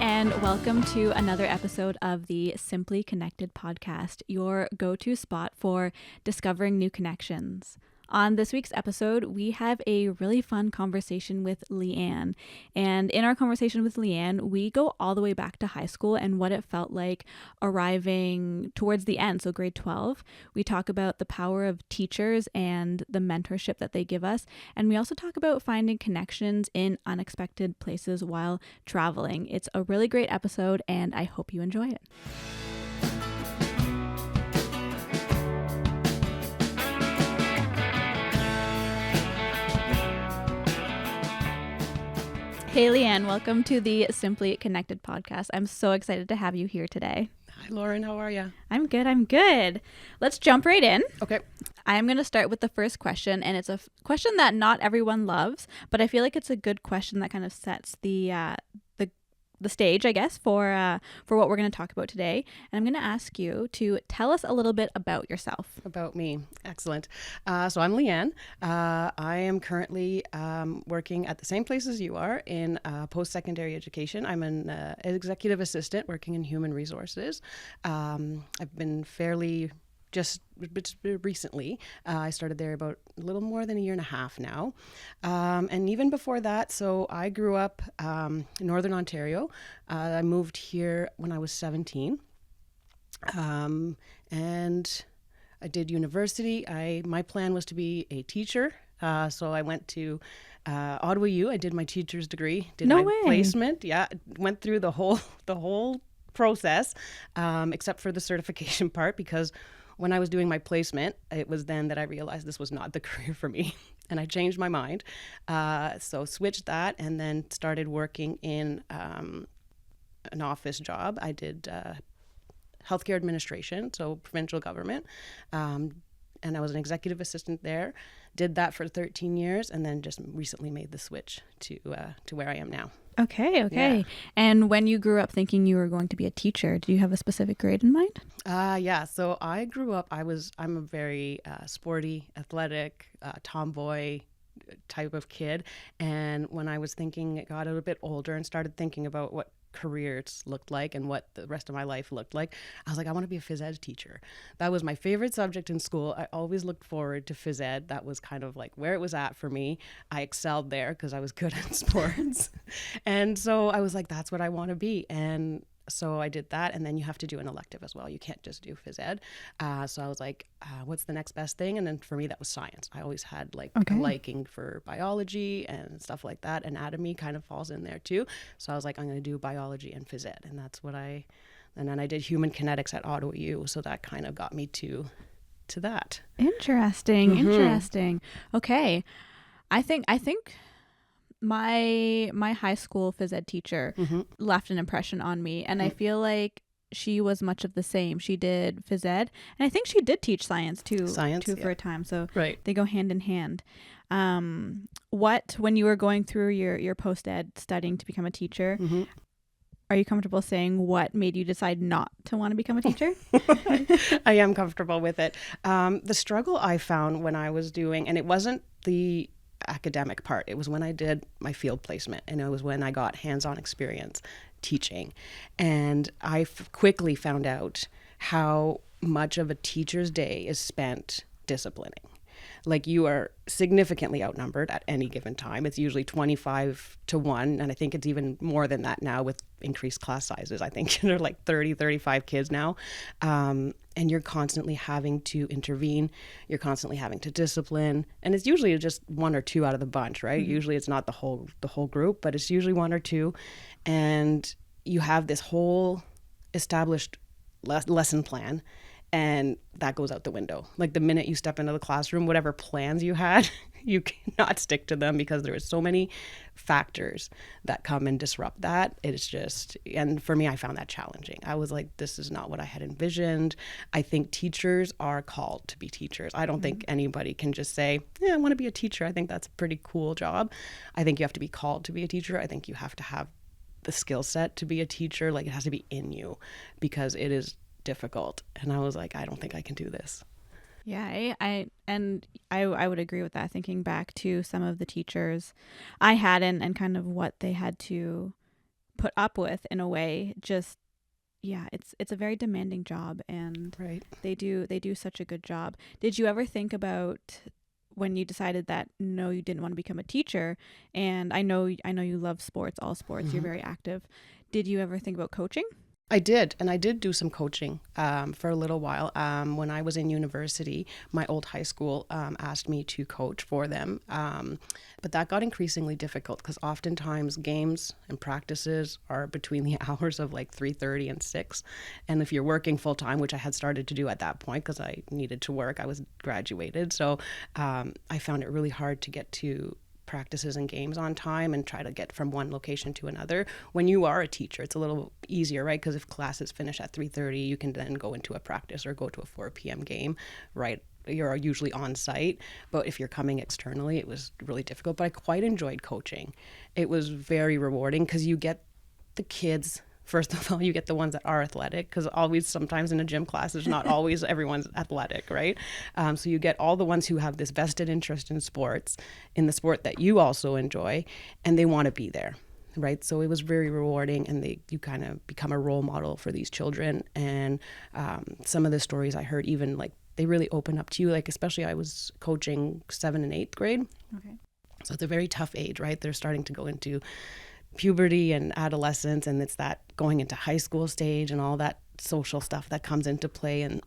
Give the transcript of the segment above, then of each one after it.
and welcome to another episode of the Simply Connected podcast, your go-to spot for discovering new connections. On this week's episode, we have a really fun conversation with Lianne. And in our conversation with Lianne, we go all the way back to high school and what it felt like arriving towards the end, so grade 12. We talk about the power of teachers and the mentorship that they give us. And we also talk about finding connections in unexpected places while traveling. It's a really great episode, and I hope you enjoy it. Hey, Lianne, welcome to the Simply Connected podcast. I'm so excited to have you here today. Hi, Lauren. How are you? I'm good. Let's jump right in. Okay. I'm going to start with the first question, and it's a question that not everyone loves, but I feel like it's a good question that kind of sets the stage, I guess, for what we're going to talk about today. And I'm going to ask you to tell us a little bit about yourself. About me. Excellent. So I'm Lianne. I am currently working at the same place as you are in post-secondary education. I'm an executive assistant working in human resources. I've been fairly just recently. I started there about a little more than a year and a half now. And even before that, so I grew up in Northern Ontario. I moved here when I was 17. And I did university. My plan was to be a teacher. So I went to Ottawa U. I did my teacher's degree, did my placement. Yeah, went through the whole process, except for the certification part, because when I was doing my placement, it was then that I realized this was not the career for me, and I changed my mind. So switched that and then started working in an office job. I did healthcare administration, so provincial government, and I was an executive assistant there. Did that for 13 years, and then just recently made the switch to where I am now. Okay. Yeah. And when you grew up thinking you were going to be a teacher, do you have a specific grade in mind? Yeah. So I grew up, I'm a very sporty, athletic, tomboy type of kid. And when I was thinking, I got a little bit older and started thinking about what careers looked like and what the rest of my life looked like, I was like, I want to be a phys ed teacher. That was my favorite subject in school. I always looked forward to phys ed. That was kind of like where it was at for me. I excelled there because I was good at sports. And so I was like, that's what I want to be. And so I did that, and then you have to do an elective as well. You can't just do phys ed. So I was like, what's the next best thing? And then for me, that was science. I always had a liking for biology and stuff like that. Anatomy kind of falls in there too. So I was like, I'm going to do biology and phys ed. And that's what and then I did human kinetics at Ottawa U. So that kind of got me to that. Interesting. Okay. I think my high school phys ed teacher left an impression on me, and I feel like she was much of the same. She did phys ed, and I think she did teach science too for a time. So they go hand in hand. When you were going through your post ed studying to become a teacher, are you comfortable saying what made you decide not to want to become a teacher? I am comfortable with it. The struggle I found when I was doing, and it wasn't the academic part, it was when I did my field placement, and it was when I got hands-on experience teaching, and I quickly found out how much of a teacher's day is spent disciplining. Like, you are significantly outnumbered at any given time. It's usually 25-1, and I think it's even more than that now with increased class sizes. I think they're like 30, 35 kids now. And you're constantly having to intervene. You're constantly having to discipline. And it's usually just one or two out of the bunch, right? Mm-hmm. Usually it's not the whole group, but it's usually one or two. And you have this whole established lesson plan, and that goes out the window. Like, the minute you step into the classroom, whatever plans you had, you cannot stick to them because there are so many factors that come and disrupt that. It's just, and for me, I found that challenging. I was like, this is not what I had envisioned. I think teachers are called to be teachers. I don't think anybody can just say, yeah, I want to be a teacher. I think that's a pretty cool job. I think you have to be called to be a teacher. I think you have to have the skill set to be a teacher. Like, it has to be in you, because it is difficult. And I was like, I don't think I can do this. Yeah, I would agree with that. Thinking back to some of the teachers I had and kind of what they had to put up with in a way. Just yeah, it's a very demanding job, and Right. they do such a good job. Did you ever think about when you decided that no, you didn't want to become a teacher? And I know you love sports, all sports. You're very active. Did you ever think about coaching? I did, and I did do some coaching for a little while. When I was in university, my old high school asked me to coach for them, but that got increasingly difficult because oftentimes games and practices are between the hours of like 3:30 and 6, and if you're working full time, which I had started to do at that point because I needed to work, I was graduated, so I found it really hard to get to practices and games on time and try to get from one location to another. When you are a teacher, it's a little easier, right? Because if classes finish at 3:30, you can then go into a practice or go to a 4 p.m. game, right? You're usually on site, but if you're coming externally, it was really difficult. But I quite enjoyed coaching. It was very rewarding because you get the kids. First of all, you get the ones that are athletic, because always sometimes in a gym class, there's not always everyone's athletic, right? So you get all the ones who have this vested interest in sports, in the sport that you also enjoy, and they want to be there, right? So it was very rewarding, and you kind of become a role model for these children. And some of the stories I heard, even like they really open up to you, like especially I was coaching 7th and 8th grade. Okay. So it's a very tough age, right? They're starting to go into puberty and adolescence, and it's that going into high school stage and all that social stuff that comes into play. And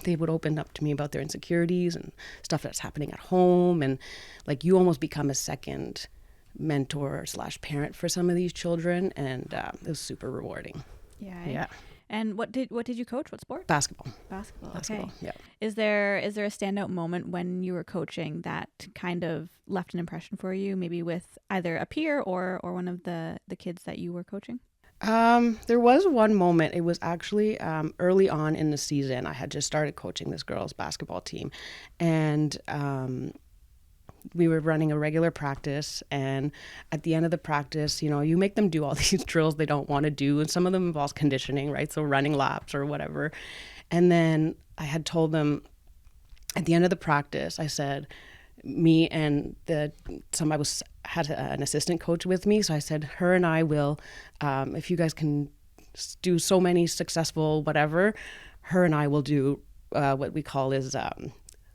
they would open up to me about their insecurities and stuff that's happening at home, and like you almost become a second mentor / parent for some of these children, and it was super rewarding. Yeah. And what did you coach? What sport? Basketball. Okay. Yeah. Is there a standout moment when you were coaching that kind of left an impression for you, maybe with either a peer or one of the kids that you were coaching? There was one moment. It was actually early on in the season. I had just started coaching this girls' basketball team, and we were running a regular practice, and at the end of the practice, you make them do all these drills they don't want to do, and some of them involves conditioning, right? So running laps or whatever. And then I had told them at the end of the practice, I said, me and had an assistant coach with me, so I said, her and I will, if you guys can do so many successful whatever, her and I will do what we call is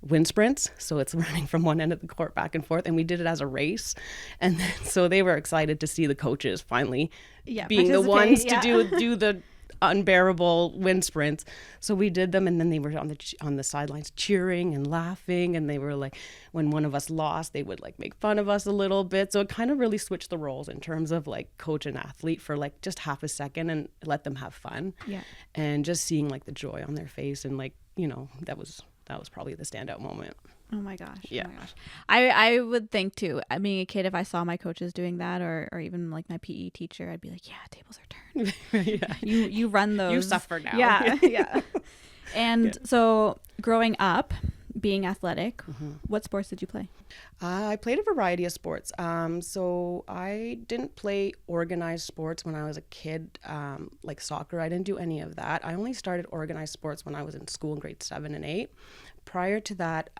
wind sprints. So it's running from one end of the court back and forth, and we did it as a race. And then, so they were excited to see the coaches finally being the ones to do the unbearable wind sprints. So we did them, and then they were on the sidelines cheering and laughing, and they were like, when one of us lost, they would like make fun of us a little bit. So it kind of really switched the roles in terms of like coach and athlete for like just half a second and let them have fun. Yeah. And just seeing like the joy on their face, and like, that was probably the standout moment. Oh my gosh. Yeah. Oh my gosh. I would think too, being a kid, if I saw my coaches doing that, or even like my PE teacher, I'd be like, yeah, tables are turned. Yeah. You run those. You suffer now. Yeah. Yeah. And so growing up, being athletic, what sports did you play? I played a variety of sports. So I didn't play organized sports when I was a kid, like soccer. I didn't do any of that. I only started organized sports when I was in school in grade 7 and 8. Prior to that,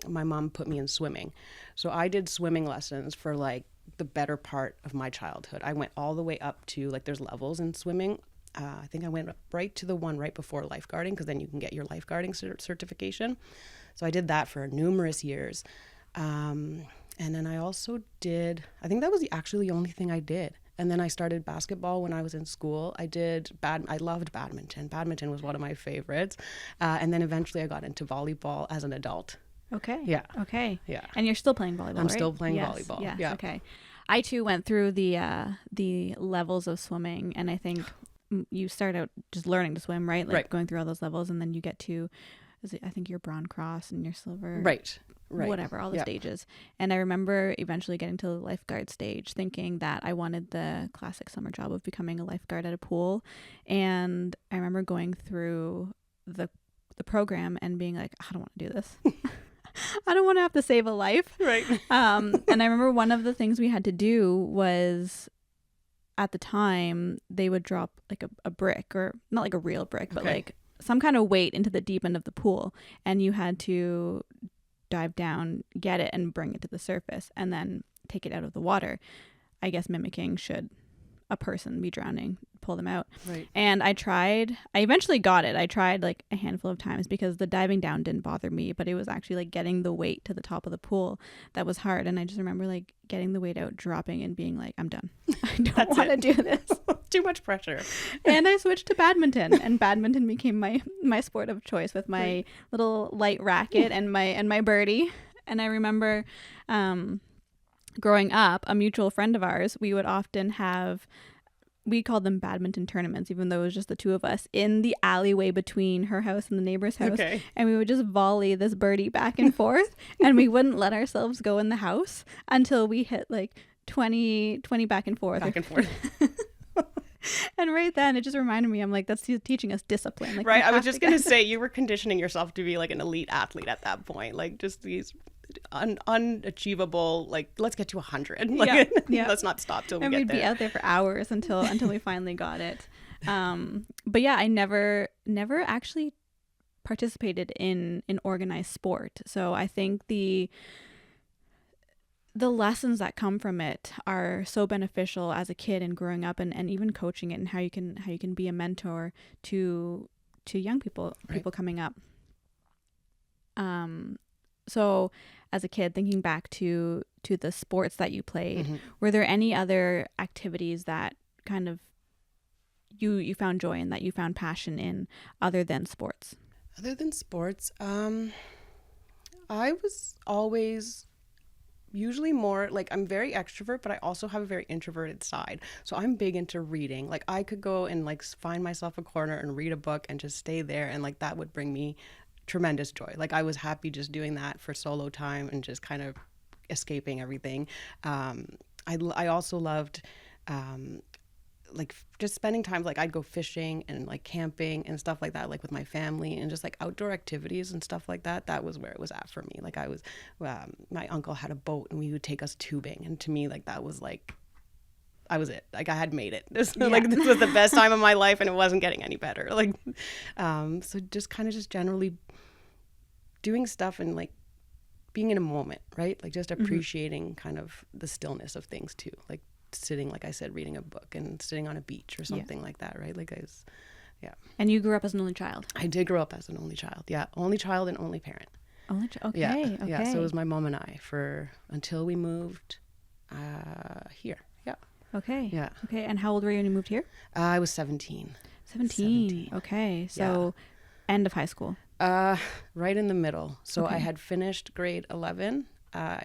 my mom put me in swimming. So I did swimming lessons for like the better part of my childhood. I went all the way up to, like, there's levels in swimming. I think I went right to the one right before lifeguarding, because then you can get your lifeguarding certification. So I did that for numerous years. And then I also did, I think that was actually the only thing I did. And then I started basketball when I was in school. I loved badminton. Badminton was one of my favorites. And then eventually I got into volleyball as an adult. Okay. Yeah. Okay. Yeah. And you're still playing volleyball, I'm right? still playing volleyball. Yes. Yeah. Okay. I too went through the levels of swimming, and I think you start out just learning to swim, right? Like going through all those levels, and then you get to, I think your bronze cross and your silver. Right. Whatever, all the stages. And I remember eventually getting to the lifeguard stage, thinking that I wanted the classic summer job of becoming a lifeguard at a pool. And I remember going through the program and being like, I don't want to do this. I don't want to have to save a life. Right. And I remember one of the things we had to do was, at the time, they would drop like a brick, or not like a real brick, but like some kind of weight into the deep end of the pool. And you had to dive down, get it, and bring it to the surface, and then take it out of the water, I guess mimicking should a person be drowning, pull them out. Right. And I eventually got it. I tried like a handful of times because the diving down didn't bother me, but it was actually like getting the weight to the top of the pool that was hard. And I just remember like getting the weight out, dropping, and being like, I'm done. I don't want to do this. Too much pressure. And I switched to badminton, and badminton became my sport of choice with my little light racket and my birdie. And I remember growing up, a mutual friend of ours, we would often have, we called them badminton tournaments, even though it was just the two of us, in the alleyway between her house and the neighbor's house. Okay. And we would just volley this birdie back and forth, and we wouldn't let ourselves go in the house until we hit like 20 back and forth. Back and forth. And right then, it just reminded me, I'm like, that's teaching us discipline. Like, right. I was just going to say, you were conditioning yourself to be like an elite athlete at that point. Like just these unachievable, like, let's get to 100. Like, let's not stop till we and get we'd there. be out there for hours until we finally got it. But yeah, I never actually participated in organized sport. So I think the lessons that come from it are so beneficial as a kid and growing up, and even coaching it, and how you can be a mentor to young people coming up. So as a kid, thinking back to the sports that you played, were there any other activities that kind of you found joy in, that you found passion in, other than sports? Other than sports, I was always usually more like, I'm very extrovert, but I also have a very introverted side. So I'm big into reading. Like I could go and like find myself a corner and read a book and just stay there, and like that would bring me tremendous joy. Like I was happy just doing that for solo time and just kind of escaping everything. I also loved like just spending time, like I'd go fishing and like camping and stuff like that, like with my family, and just like outdoor activities and stuff like that. That was where it was at for me. Like I was, my uncle had a boat and we would take us tubing, and to me, like that was like, I was it. Like I had made it. Like this was the best time of my life, and it wasn't getting any better. Like, so just kind of just generally doing stuff and like being in a moment, right? Like just appreciating kind of the stillness of things too. Like sitting, like I said, reading a book and sitting on a beach or something like that, right? Like I was, And you grew up as an only child? I did grow up as an only child. Yeah. Only child and only parent. Okay. Yeah. So it was my mom and I until we moved here. Yeah. Okay. Yeah. Okay. And how old were you when you moved here? I was 17. 17. Okay. So end of high school. Right in the middle. So I had finished grade 11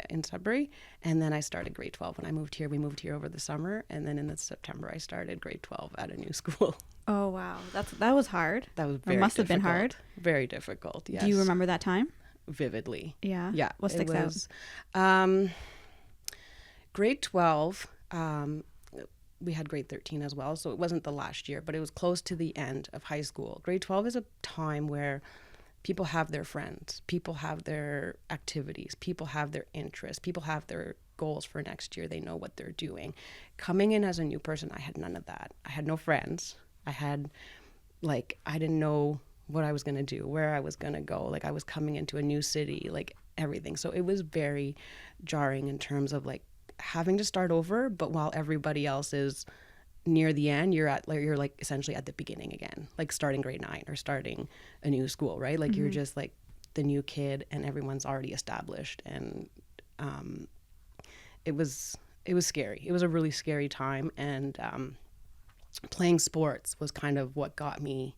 in Sudbury, and then I started grade 12 when I moved here. We moved here over the summer, and then in September I started grade 12 at a new school. Oh wow, that was hard. That was very must difficult. Have been hard. Very difficult. Yes. Do you remember that time? Vividly. Yeah. Yeah. What sticks out? Grade 12. We had grade 13 as well, so it wasn't the last year, but it was close to the end of high school. Grade 12 is a time where people have their friends, people have their activities, people have their interests, people have their goals for next year. They know what they're doing. Coming in as a new person, I had none of that. I had no friends. I didn't know what I was going to do, where I was going to go. Like I was coming into a new city, like everything. So it was very jarring in terms of like having to start over, but while everybody else is near the end, you're like essentially at the beginning again, like starting grade 9 or starting a new school, right? Like you're just like the new kid and everyone's already established, and it was scary. It was a really scary time, and playing sports was kind of what got me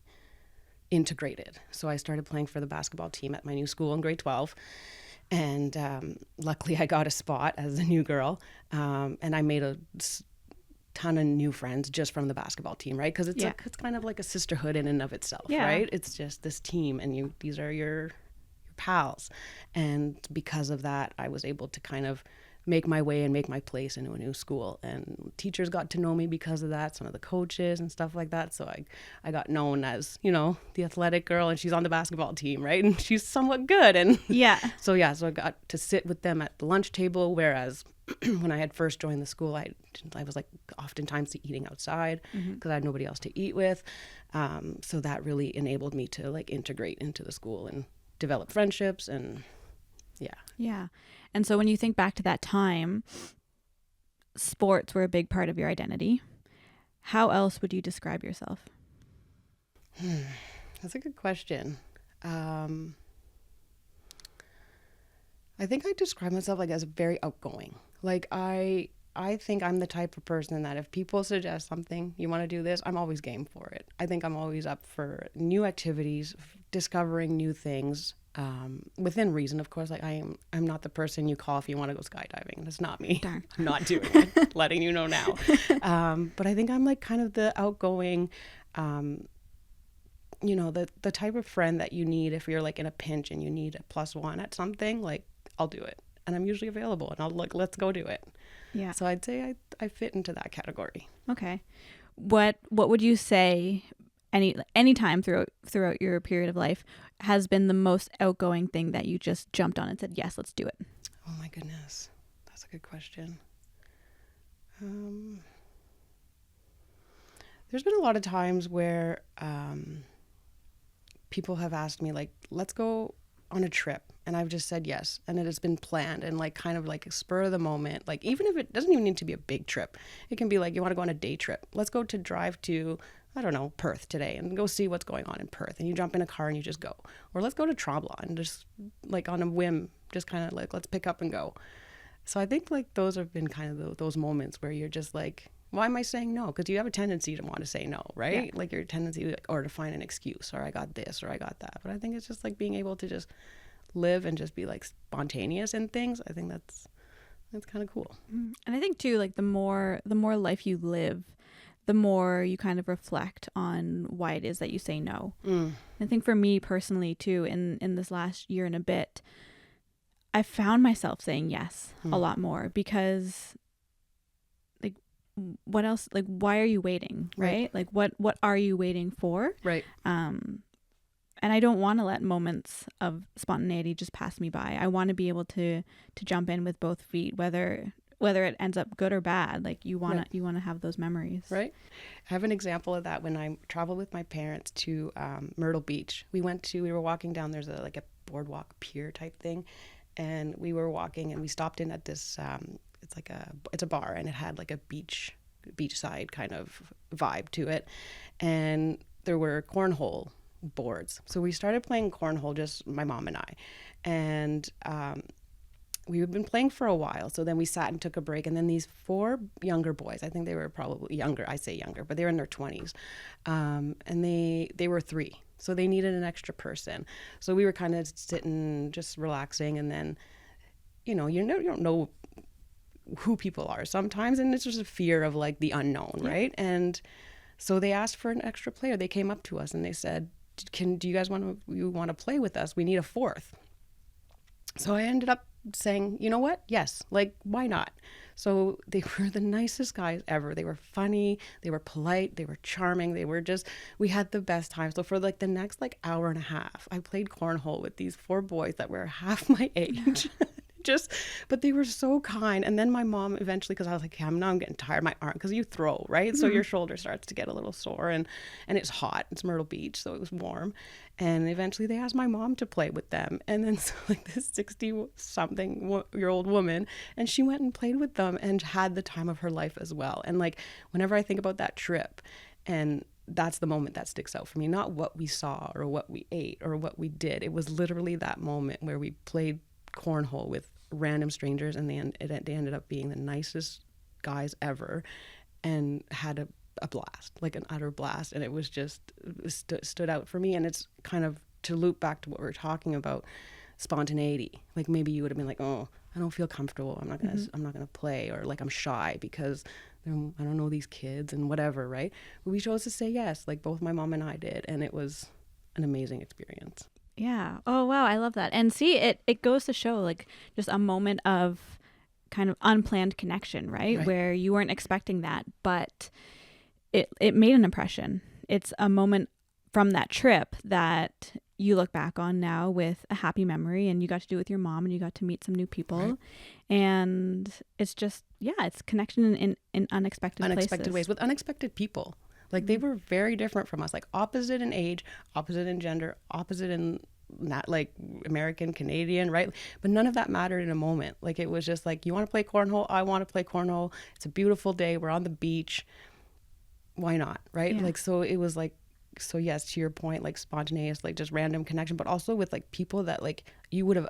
integrated. So I started playing for the basketball team at my new school in grade 12. And luckily I got a spot as a new girl, and I made a ton of new friends just from the basketball team, right? Because it's kind of like a sisterhood in and of itself, right? It's just this team, and these are your pals. And because of that, I was able to kind of make my way and make my place into a new school, and teachers got to know me because of that, some of the coaches and stuff like that. So I got known as, the athletic girl, and she's on the basketball team, right? And she's somewhat good. And so I got to sit with them at the lunch table, whereas when I had first joined the school, I was like oftentimes eating outside because I had nobody else to eat with. So that really enabled me to like integrate into the school and develop friendships, and Yeah. And so when you think back to that time, sports were a big part of your identity. How else would you describe yourself? That's a good question. I think I describe myself like as very outgoing. Like I think I'm the type of person that if people suggest something, you want to do this, I'm always game for it. I think I'm always up for new activities, discovering new things, within reason, of course. Like I'm not the person you call if you want to go skydiving. That's not me. Darn. I'm not doing it. Letting you know now. But I think I'm like kind of the outgoing, the type of friend that you need if you're like in a pinch and you need a +1 at something. Like I'll do it, and I'm usually available, and I'll like let's go do it. Yeah. So I'd say I fit into that category. Okay. What would you say any time throughout your period of life has been the most outgoing thing that you just jumped on and said, yes, let's do it? Oh my goodness. That's a good question. There's been a lot of times where people have asked me like, let's go on a trip, and I've just said yes, and it has been planned and like kind of like a spur of the moment. Like even if it doesn't even need to be a big trip, it can be like you want to go on a day trip. Let's go to drive to, I don't know, Perth today and go see what's going on in Perth, and you jump in a car and you just go. Or let's go to Tremblant and just like on a whim, just kind of like let's pick up and go. So I think like those have been kind of those moments where you're just like, why am I saying no? Because you have a tendency to want to say no, right? Yeah. Like your tendency or to find an excuse, or I got this or I got that. But I think it's just like being able to just live and just be like spontaneous in things. I think that's kind of cool. And I think too, like the more life you live, the more you kind of reflect on why it is that you say no. I think for me personally too, in this last year and a bit, I found myself saying yes a lot more, because like what else, like why are you waiting, right? Like what are you waiting for? Right. And I don't want to let moments of spontaneity just pass me by. I want to be able to jump in with both feet, whether it ends up good or bad. Like you want to have those memories. Right. I have an example of that when I traveled with my parents to Myrtle Beach. We were walking down, there's a boardwalk pier type thing. And we were walking and we stopped in at this, it's a bar, and it had like a beachside kind of vibe to it. And there were cornhole boards. So we started playing cornhole, just my mom and I. And we had been playing for a while. So then we sat and took a break. And then these 4 younger boys, I think they were probably younger, I say younger, but they were in their 20s. And they were 3. So they needed an extra person. So we were kind of sitting, just relaxing. And then, you don't know who people are sometimes. And it's just a fear of like the unknown, right? And so they asked for an extra player. They came up to us and they said, do you guys want to play with us? We need a 4th. So I ended up saying, you know what? Yes. Like, why not? So they were the nicest guys ever. They were funny. They were polite. They were charming. We had the best time. So for like the next like hour and a half, I played cornhole with these 4 boys that were half my age. But they were so kind. And then my mom eventually, because I was like, I'm getting tired, my arm, because you throw, right? So your shoulder starts to get a little sore, and it's hot. It's Myrtle Beach, so it was warm. And eventually they asked my mom to play with them. And then so like this 60-something-year-old woman, and she went and played with them and had the time of her life as well. And like whenever I think about that trip, and that's the moment that sticks out for me, not what we saw or what we ate or what we did. It was literally that moment where we played cornhole with random strangers, and they ended up being the nicest guys ever, and had a blast, like an utter blast. And it was just stood out for me. And it's kind of to loop back to what we were talking about, spontaneity. Like maybe you would have been like, oh, I don't feel comfortable, I'm not gonna play, or like I'm shy because I don't know these kids and whatever, right? But we chose to say yes, like both my mom and I did, and it was an amazing experience. Yeah. Oh, wow. I love that. And see, it goes to show like just a moment of kind of unplanned connection, right? Where you weren't expecting that, but it made an impression. It's a moment from that trip that you look back on now with a happy memory, and you got to do it with your mom, and you got to meet some new people. Right. And it's just, it's connection in unexpected ways with unexpected people. Like they were very different from us, like opposite in age, opposite in gender, opposite in not like American, Canadian, right? But none of that mattered in a moment. Like it was just like, you want to play cornhole? I want to play cornhole. It's a beautiful day. We're on the beach. why not, right? Yeah. Like, so it was like, so yes, to your point, like spontaneous, like just random connection, but also with like people that like you would have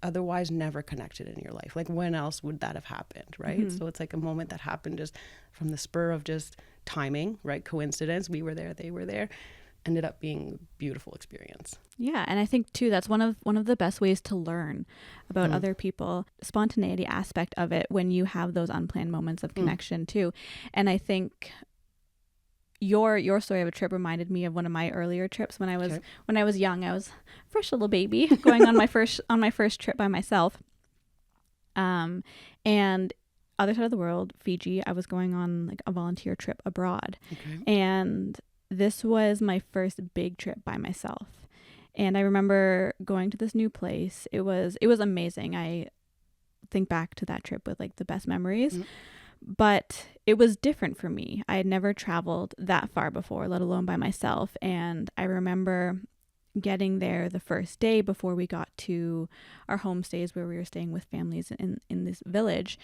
otherwise never connected in your life. Like when else would that have happened, right? So it's like a moment that happened just from the spur of just timing, right? Coincidence. We were there, they were there. Ended up being a beautiful experience. Yeah, and I think too that's one of the best ways to learn about other people, spontaneity aspect of it when you have those unplanned moments of connection too. And I think your story of a trip reminded me of one of my earlier trips when I was young. I was a fresh little baby going on my first trip by myself. And other side of the world, Fiji, I was going on like a volunteer trip abroad. Okay. And this was my first big trip by myself. And I remember going to this new place. It was amazing. I think back to that trip with like the best memories. But it was different for me. I had never traveled that far before, let alone by myself. And I remember getting there the first day before we got to our homestays where we were staying with families in this village.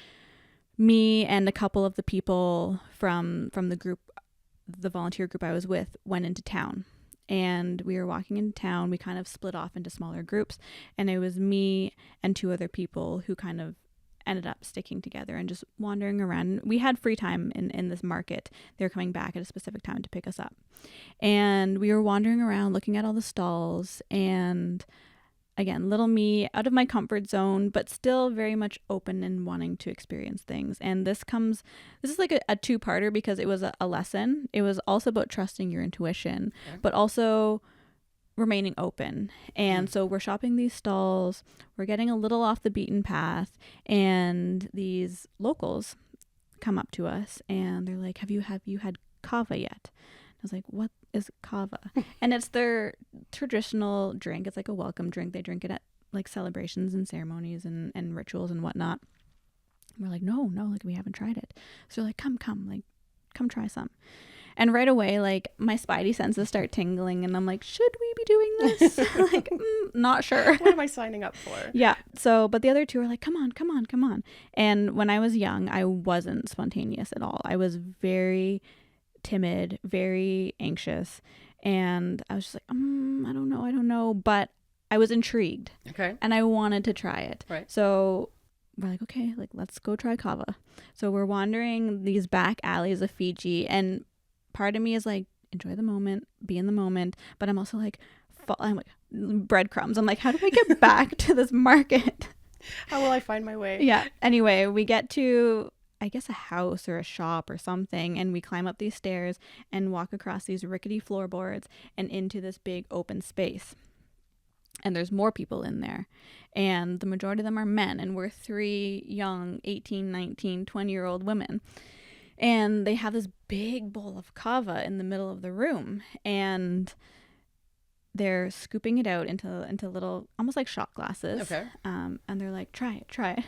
Me and a couple of the people from the group, the volunteer group I was with, went into town. And we were walking into town. We kind of split off into smaller groups. And it was me and two other people who kind of ended up sticking together and just wandering around. We had free time in this market. They were coming back at a specific time to pick us up. And we were wandering around looking at all the stalls, and again, little me out of my comfort zone, but still very much open and wanting to experience things. And this is like a two-parter because it was a lesson. It was also about trusting your intuition, but also remaining open. And so we're shopping these stalls, we're getting a little off the beaten path, and these locals come up to us and they're like, have you had kava yet? I was like, what is kava? And it's their traditional drink. It's like a welcome drink. They drink it at like celebrations and ceremonies and rituals and whatnot. And we're like, no, like we haven't tried it. So they're like, come try some. And right away, like my spidey senses start tingling, and I'm like, should we be doing this? Like, not sure. What am I signing up for? Yeah. So, but the other two are like, come on. And when I was young, I wasn't spontaneous at all. I was very timid, very anxious. And I was just like, I don't know. But I was intrigued. Okay. And I wanted to try it. Right. So we're like, okay, like let's go try kava. So we're wandering these back alleys of Fiji, and part of me is like, enjoy the moment, be in the moment, but I'm also like, I'm like breadcrumbs. I'm like, how do I get back to this market? How will I find my way? Yeah. Anyway, we get to, I guess, a house or a shop or something, and we climb up these stairs and walk across these rickety floorboards and into this big open space. And there's more people in there, and the majority of them are men, and we're three young 18, 19, 20-year-old women. And they have this big bowl of kava in the middle of the room, and they're scooping it out into little, almost like shot glasses. Okay. And they're like, try it.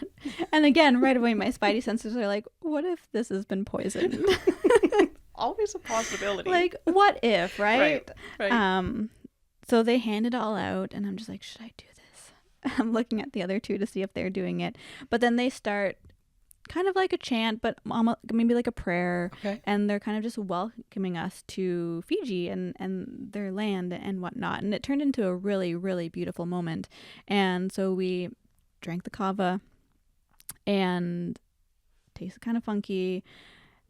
And again, right away, my spidey senses are like, what if this has been poisoned? Always a possibility. Like, what if, right? Right. So they hand it all out, and I'm just like, should I do this? I'm looking at the other two to see if they're doing it. But then they start kind of like a chant, but maybe like a prayer. Okay. And they're kind of just welcoming us to Fiji and their land and whatnot. And it turned into a really, really beautiful moment. And so we drank the kava, and it tasted kind of funky.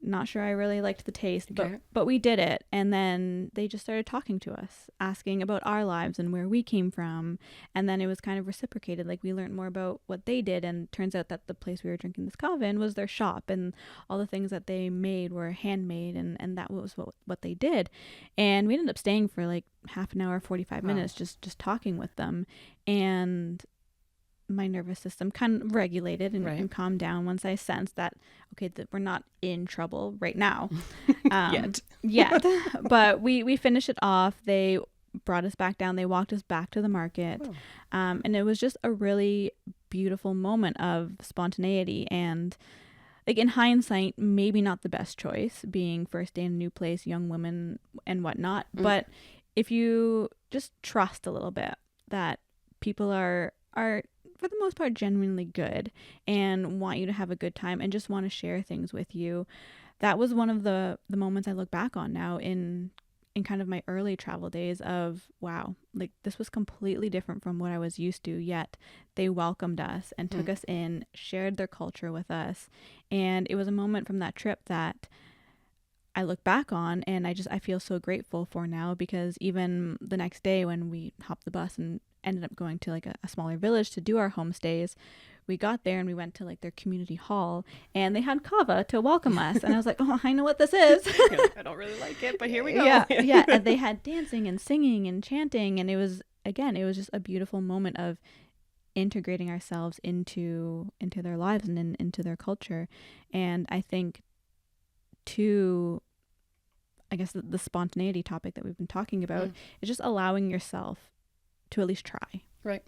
Not sure I really liked the taste, but we did it. And then they just started talking to us, asking about our lives and where we came from. And then it was kind of reciprocated. Like, we learned more about what they did, and turns out that the place we were drinking this kava in was their shop, and all the things that they made were handmade, and that was what they did. And we ended up staying for like half an hour, 45 minutes, just talking with them. And my nervous system kind of regulated and calmed down once I sensed that, okay, that we're not in trouble right now. Yet. But we finished it off. They brought us back down. They walked us back to the market. And it was just a really beautiful moment of spontaneity. And like, in hindsight, maybe not the best choice, being first day in a new place, young women and whatnot. But if you just trust a little bit that people are for the most part genuinely good and want you to have a good time and just want to share things with you, that was one of the moments I look back on now in kind of my early travel days of, wow, like this was completely different from what I was used to, yet they welcomed us and took us in, shared their culture with us. And it was a moment from that trip that I look back on and I feel so grateful for now, because even the next day when we hopped the bus and ended up going to like a smaller village to do our homestays, we got there and we went to like their community hall and they had kava to welcome us. And I was like, oh, I know what this is. I don't really like it, but here we go. Yeah. And they had dancing and singing and chanting. And it was just a beautiful moment of integrating ourselves into their lives and into their culture. And I think too, I guess the spontaneity topic that we've been talking about is just allowing yourself to at least try. Right.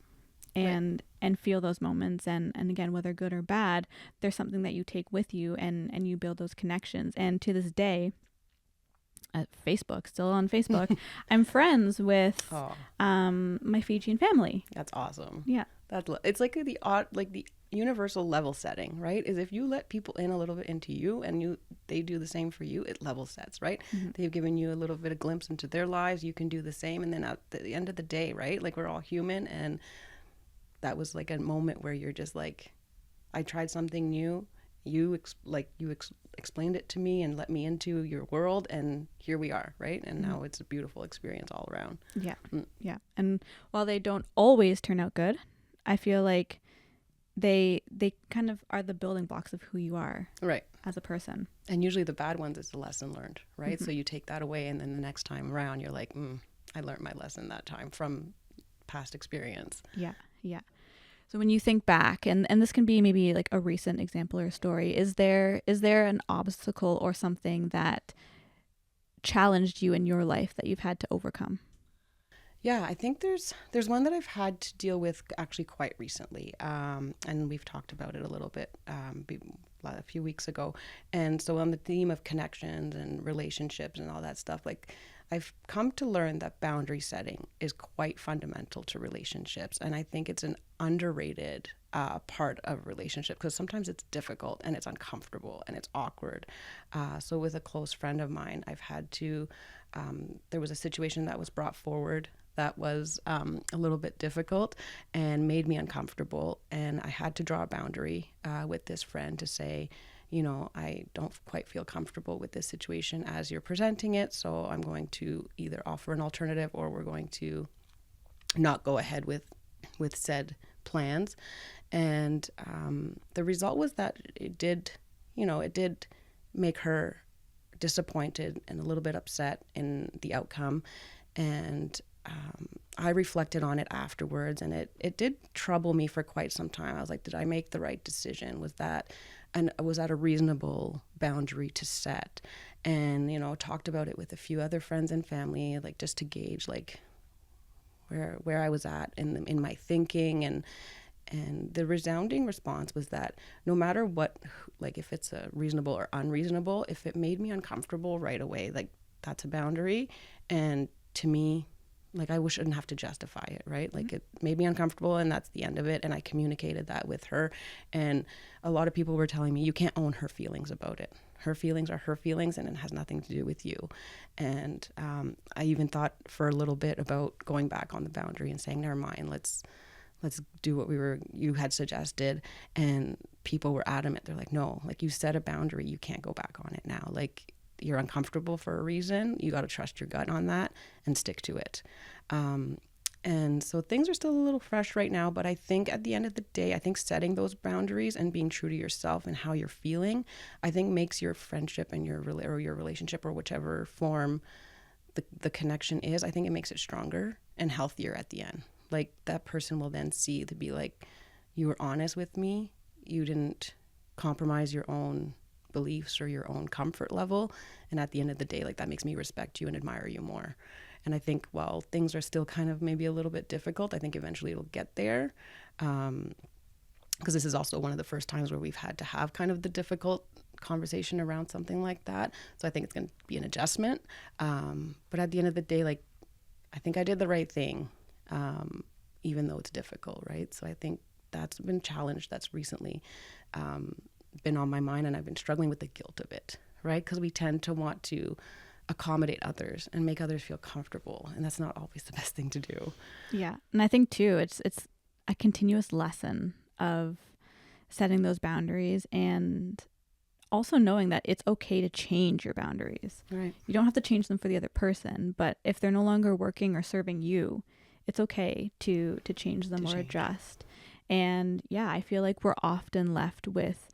And feel those moments, and again, whether good or bad, there's something that you take with you and you build those connections. And to this day, still on Facebook, I'm friends with my Fijian family. That's awesome. Yeah. It's like the universal level setting, right? Is if you let people in a little bit into you and they do the same for you, it level sets, right? They've given you a little bit of glimpse into their lives, you can do the same. And then at the end of the day, right? Like, we're all human, and that was like a moment where you're just like, I tried something new. You explained it to me and let me into your world, and here we are, right? And now it's a beautiful experience all around. Yeah. Yeah. And while they don't always turn out good, I feel like they kind of are the building blocks of who you are, right, as a person. And usually the bad ones is the lesson learned, right? So you take that away, and then the next time around you're like, I learned my lesson that time from past experience. Yeah. So when you think back, and this can be maybe like a recent example or a story, is there an obstacle or something that challenged you in your life that you've had to overcome? Yeah, I think there's one that I've had to deal with actually quite recently, and we've talked about it a little bit a few weeks ago. And so on the theme of connections and relationships and all that stuff, like, I've come to learn that boundary setting is quite fundamental to relationships. And I think it's an underrated part of a relationship, because sometimes it's difficult and it's uncomfortable and it's awkward. So with a close friend of mine, I've had to, there was a situation that was brought forward that was a little bit difficult and made me uncomfortable. And I had to draw a boundary with this friend to say, I don't quite feel comfortable with this situation as you're presenting it. So I'm going to either offer an alternative, or we're going to not go ahead with said plans. And the result was that it did make her disappointed and a little bit upset in the outcome. And I reflected on it afterwards, and it did trouble me for quite some time. I was like, did I make the right decision? Was that a reasonable boundary to set? And, talked about it with a few other friends and family, like, just to gauge like where I was at in my thinking. And the resounding response was that no matter what, like, if it's a reasonable or unreasonable, if it made me uncomfortable right away, like, that's a boundary. And to me, like, I shouldn't have to justify it, right? Like, it made me uncomfortable, and that's the end of it. And I communicated that with her. And a lot of people were telling me, you can't own her feelings about it. Her feelings are her feelings, and it has nothing to do with you. And I even thought for a little bit about going back on the boundary and saying, never mind, let's do what you had suggested. And people were adamant. They're like, no, like, you set a boundary, you can't go back on it now. Like, you're uncomfortable for a reason. You got to trust your gut on that and stick to it. And so things are still a little fresh right now, but I think at the end of the day, I think setting those boundaries and being true to yourself and how you're feeling, I think makes your friendship and your relationship, or whichever form the connection is, I think it makes it stronger and healthier at the end. Like, that person will then see to be like, you were honest with me. You didn't compromise your own beliefs or your own comfort level. And at the end of the day, like, that makes me respect you and admire you more. And I think while things are still kind of maybe a little bit difficult, I think eventually it'll get there. Because this is also one of the first times where we've had to have kind of the difficult conversation around something like that. So I think it's going to be an adjustment. But at the end of the day, like, I think I did the right thing, even though it's difficult, right? So I think that's been a challenge that's recently been on my mind, and I've been struggling with the guilt of it, right? Because we tend to want to accommodate others and make others feel comfortable, and that's not always the best thing to do. Yeah. And I think too, it's a continuous lesson of setting those boundaries, and also knowing that it's okay to change your boundaries. Right. You don't have to change them for the other person, but if they're no longer working or serving you, it's okay to change them or adjust. And yeah, I feel like we're often left with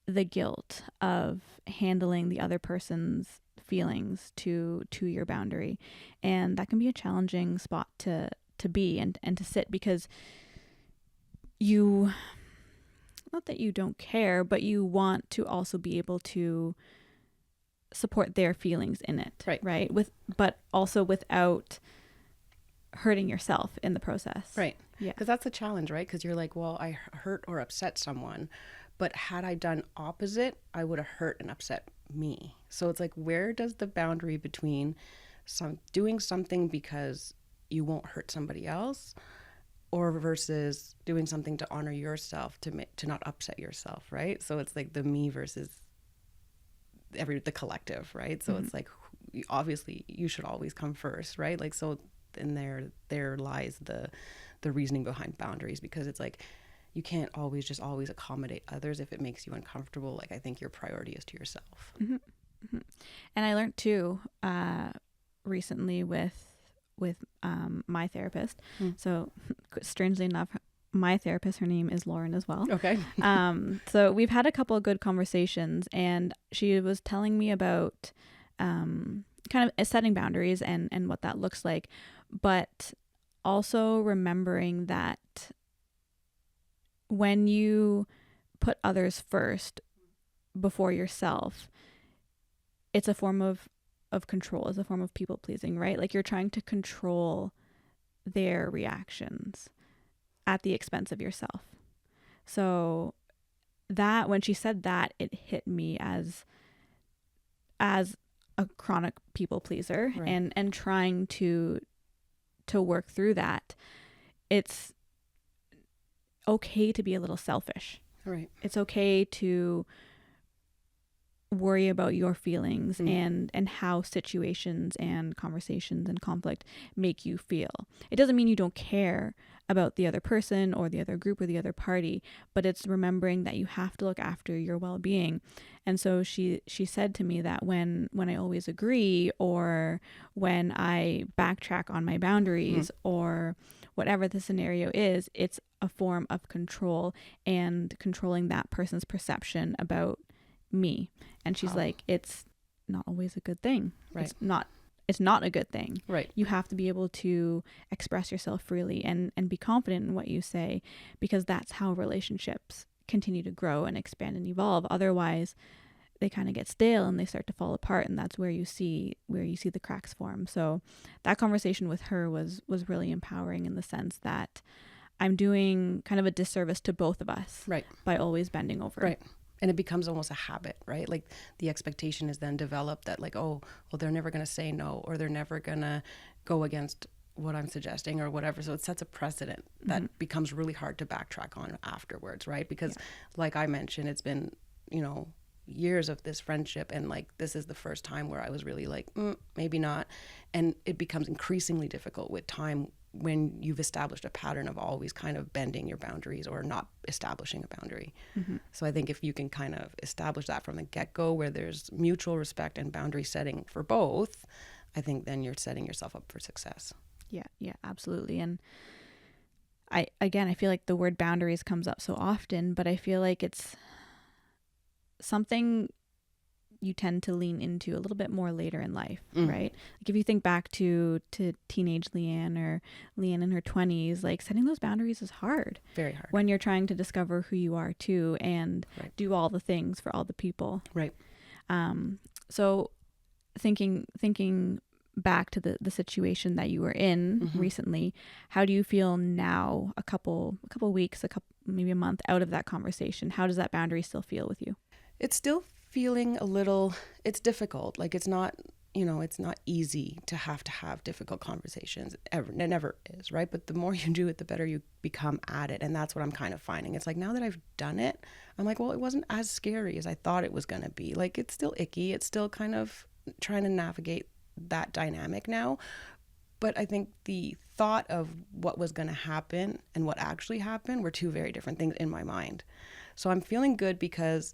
the guilt of handling the other person's feelings to your boundary, and that can be a challenging spot to be and to sit, because you, not that you don't care, but you want to also be able to support their feelings in it, right? But also without hurting yourself in the process. Right. Yeah. Because that's a challenge, right? Because you're like, well, I hurt or upset someone, but had I done opposite, I would have hurt and upset me. So it's like, where does the boundary between doing something because you won't hurt somebody else, or versus doing something to honor yourself, to not upset yourself, right? So it's like the me versus the collective, right? So it's like, obviously you should always come first, right? Like, so in there lies the reasoning behind boundaries, because it's like, you can't always accommodate others if it makes you uncomfortable. Like, I think your priority is to yourself. Mm-hmm. Mm-hmm. And I learned too recently with my therapist. So strangely enough, my therapist, her name is Lauren as well. Okay. So we've had a couple of good conversations, and she was telling me about kind of setting boundaries and what that looks like, but also remembering that when you put others first before yourself, it's a form of control, it's a form of people pleasing, right? Like, you're trying to control their reactions at the expense of yourself. So that, when she said that, it hit me as a chronic people pleaser, right? and trying to work through that. It's okay to be a little selfish. Right. It's okay to worry about your feelings and how situations and conversations and conflict make you feel. It doesn't mean you don't care about the other person or the other group or the other party, but it's remembering that you have to look after your well-being. And so she said to me that when I always agree, or when I backtrack on my boundaries, or whatever the scenario is, it's a form of control and controlling that person's perception about me. And she's like, it's not always a good thing. Right. It's not a good thing. Right. You have to be able to express yourself freely and be confident in what you say, because that's how relationships continue to grow and expand and evolve. Otherwise, they kind of get stale and they start to fall apart, and that's where you see the cracks form. So that conversation with her was really empowering, in the sense that I'm doing kind of a disservice to both of us, right, by always bending over. Right. And it becomes almost a habit, right? Like, the expectation is then developed that, like, oh, well, they're never going to say no, or they're never going to go against what I'm suggesting or whatever. So it sets a precedent that becomes really hard to backtrack on afterwards, right? Because like I mentioned, it's been, years of this friendship, and like, this is the first time where I was really like, maybe not. And it becomes increasingly difficult with time, when you've established a pattern of always kind of bending your boundaries or not establishing a boundary. So I think if you can kind of establish that from the get-go, where there's mutual respect and boundary setting for both, I think then you're setting yourself up for success. Yeah, absolutely. And I feel like the word boundaries comes up so often, but I feel like it's something you tend to lean into a little bit more later in life, right? Like, if you think back to teenage Lianne, or Lianne in her 20s, like, setting those boundaries is hard. Very hard. When you're trying to discover who you are too, and do all the things for all the people. Right. So thinking back to the situation that you were in recently, how do you feel now, a couple weeks, maybe a month out of that conversation? How does that boundary still feel with you? It's still feeling it's difficult. Like, it's not it's not easy to have difficult conversations ever. It never is, right? But the more you do it, the better you become at it. And that's what I'm kind of finding. It's like, now that I've done it, I'm like, well, it wasn't as scary as I thought it was going to be. Like, it's still icky. It's still kind of trying to navigate that dynamic now. But I think the thought of what was going to happen and what actually happened were two very different things in my mind. So I'm feeling good because,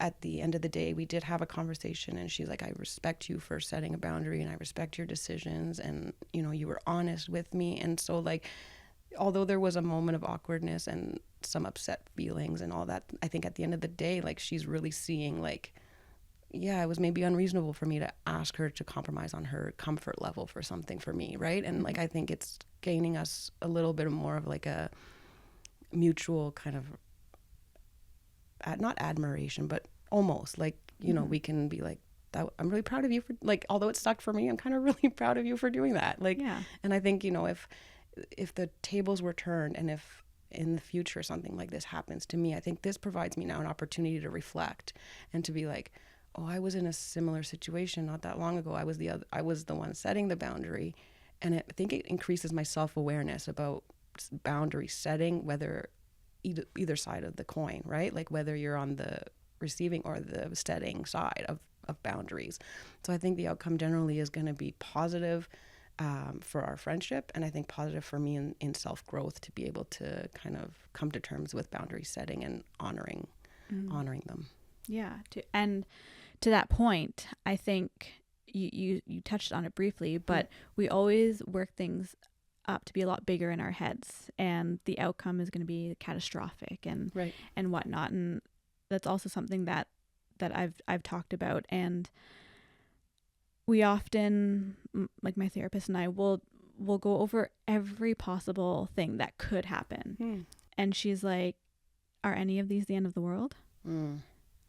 at the end of the day, we did have a conversation, and she's like, I respect you for setting a boundary, and I respect your decisions, and, you were honest with me. And so, like, although there was a moment of awkwardness and some upset feelings and all that, I think at the end of the day, like, she's really seeing, like, yeah, it was maybe unreasonable for me to ask her to compromise on her comfort level for something for me, right? And like, I think it's gaining us a little bit more of like a mutual kind of, not admiration, but almost like, we can be like, I'm really proud of you for, like, although it sucked for me, I'm kind of really proud of you for doing that. Like, yeah. And I think, if the tables were turned, and if in the future something like this happens to me, I think this provides me now an opportunity to reflect and to be like, oh, I was in a similar situation not that long ago. I was the one setting the boundary, and I think it increases my self-awareness about boundary setting, whether either side of the coin, right? Like, whether you're on the receiving or the setting side of boundaries. So I think the outcome generally is going to be positive for our friendship, and I think positive for me in self-growth, to be able to kind of come to terms with boundary setting and honoring them. Yeah, and to that point, I think you touched on it briefly, but we always work things up to be a lot bigger in our heads, and the outcome is going to be catastrophic and whatnot. And that's also something that I've talked about, and we often, like my therapist and I, will go over every possible thing that could happen. And she's like, are any of these the end of the world? I'm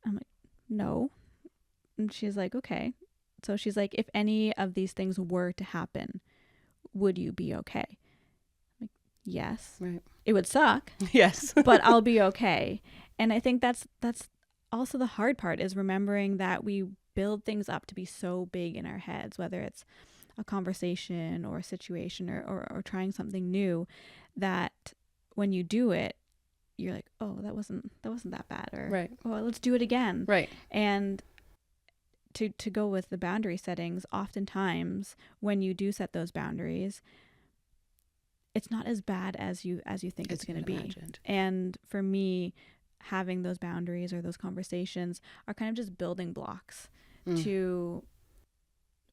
like, no. And she's like, okay. So she's like, if any of these things were to happen, would you be okay? I'm like, yes. Right. It would suck. Yes. But I'll be okay. And I think that's also the hard part, is remembering that we build things up to be so big in our heads, whether it's a conversation or a situation or trying something new, that when you do it, you're like, oh, that wasn't that bad, or right. Oh, let's do it again. Right. And to go with the boundary settings, oftentimes when you do set those boundaries, it's not as bad as you think it's going to be. Imagined. And for me, having those boundaries or those conversations are kind of just building blocks to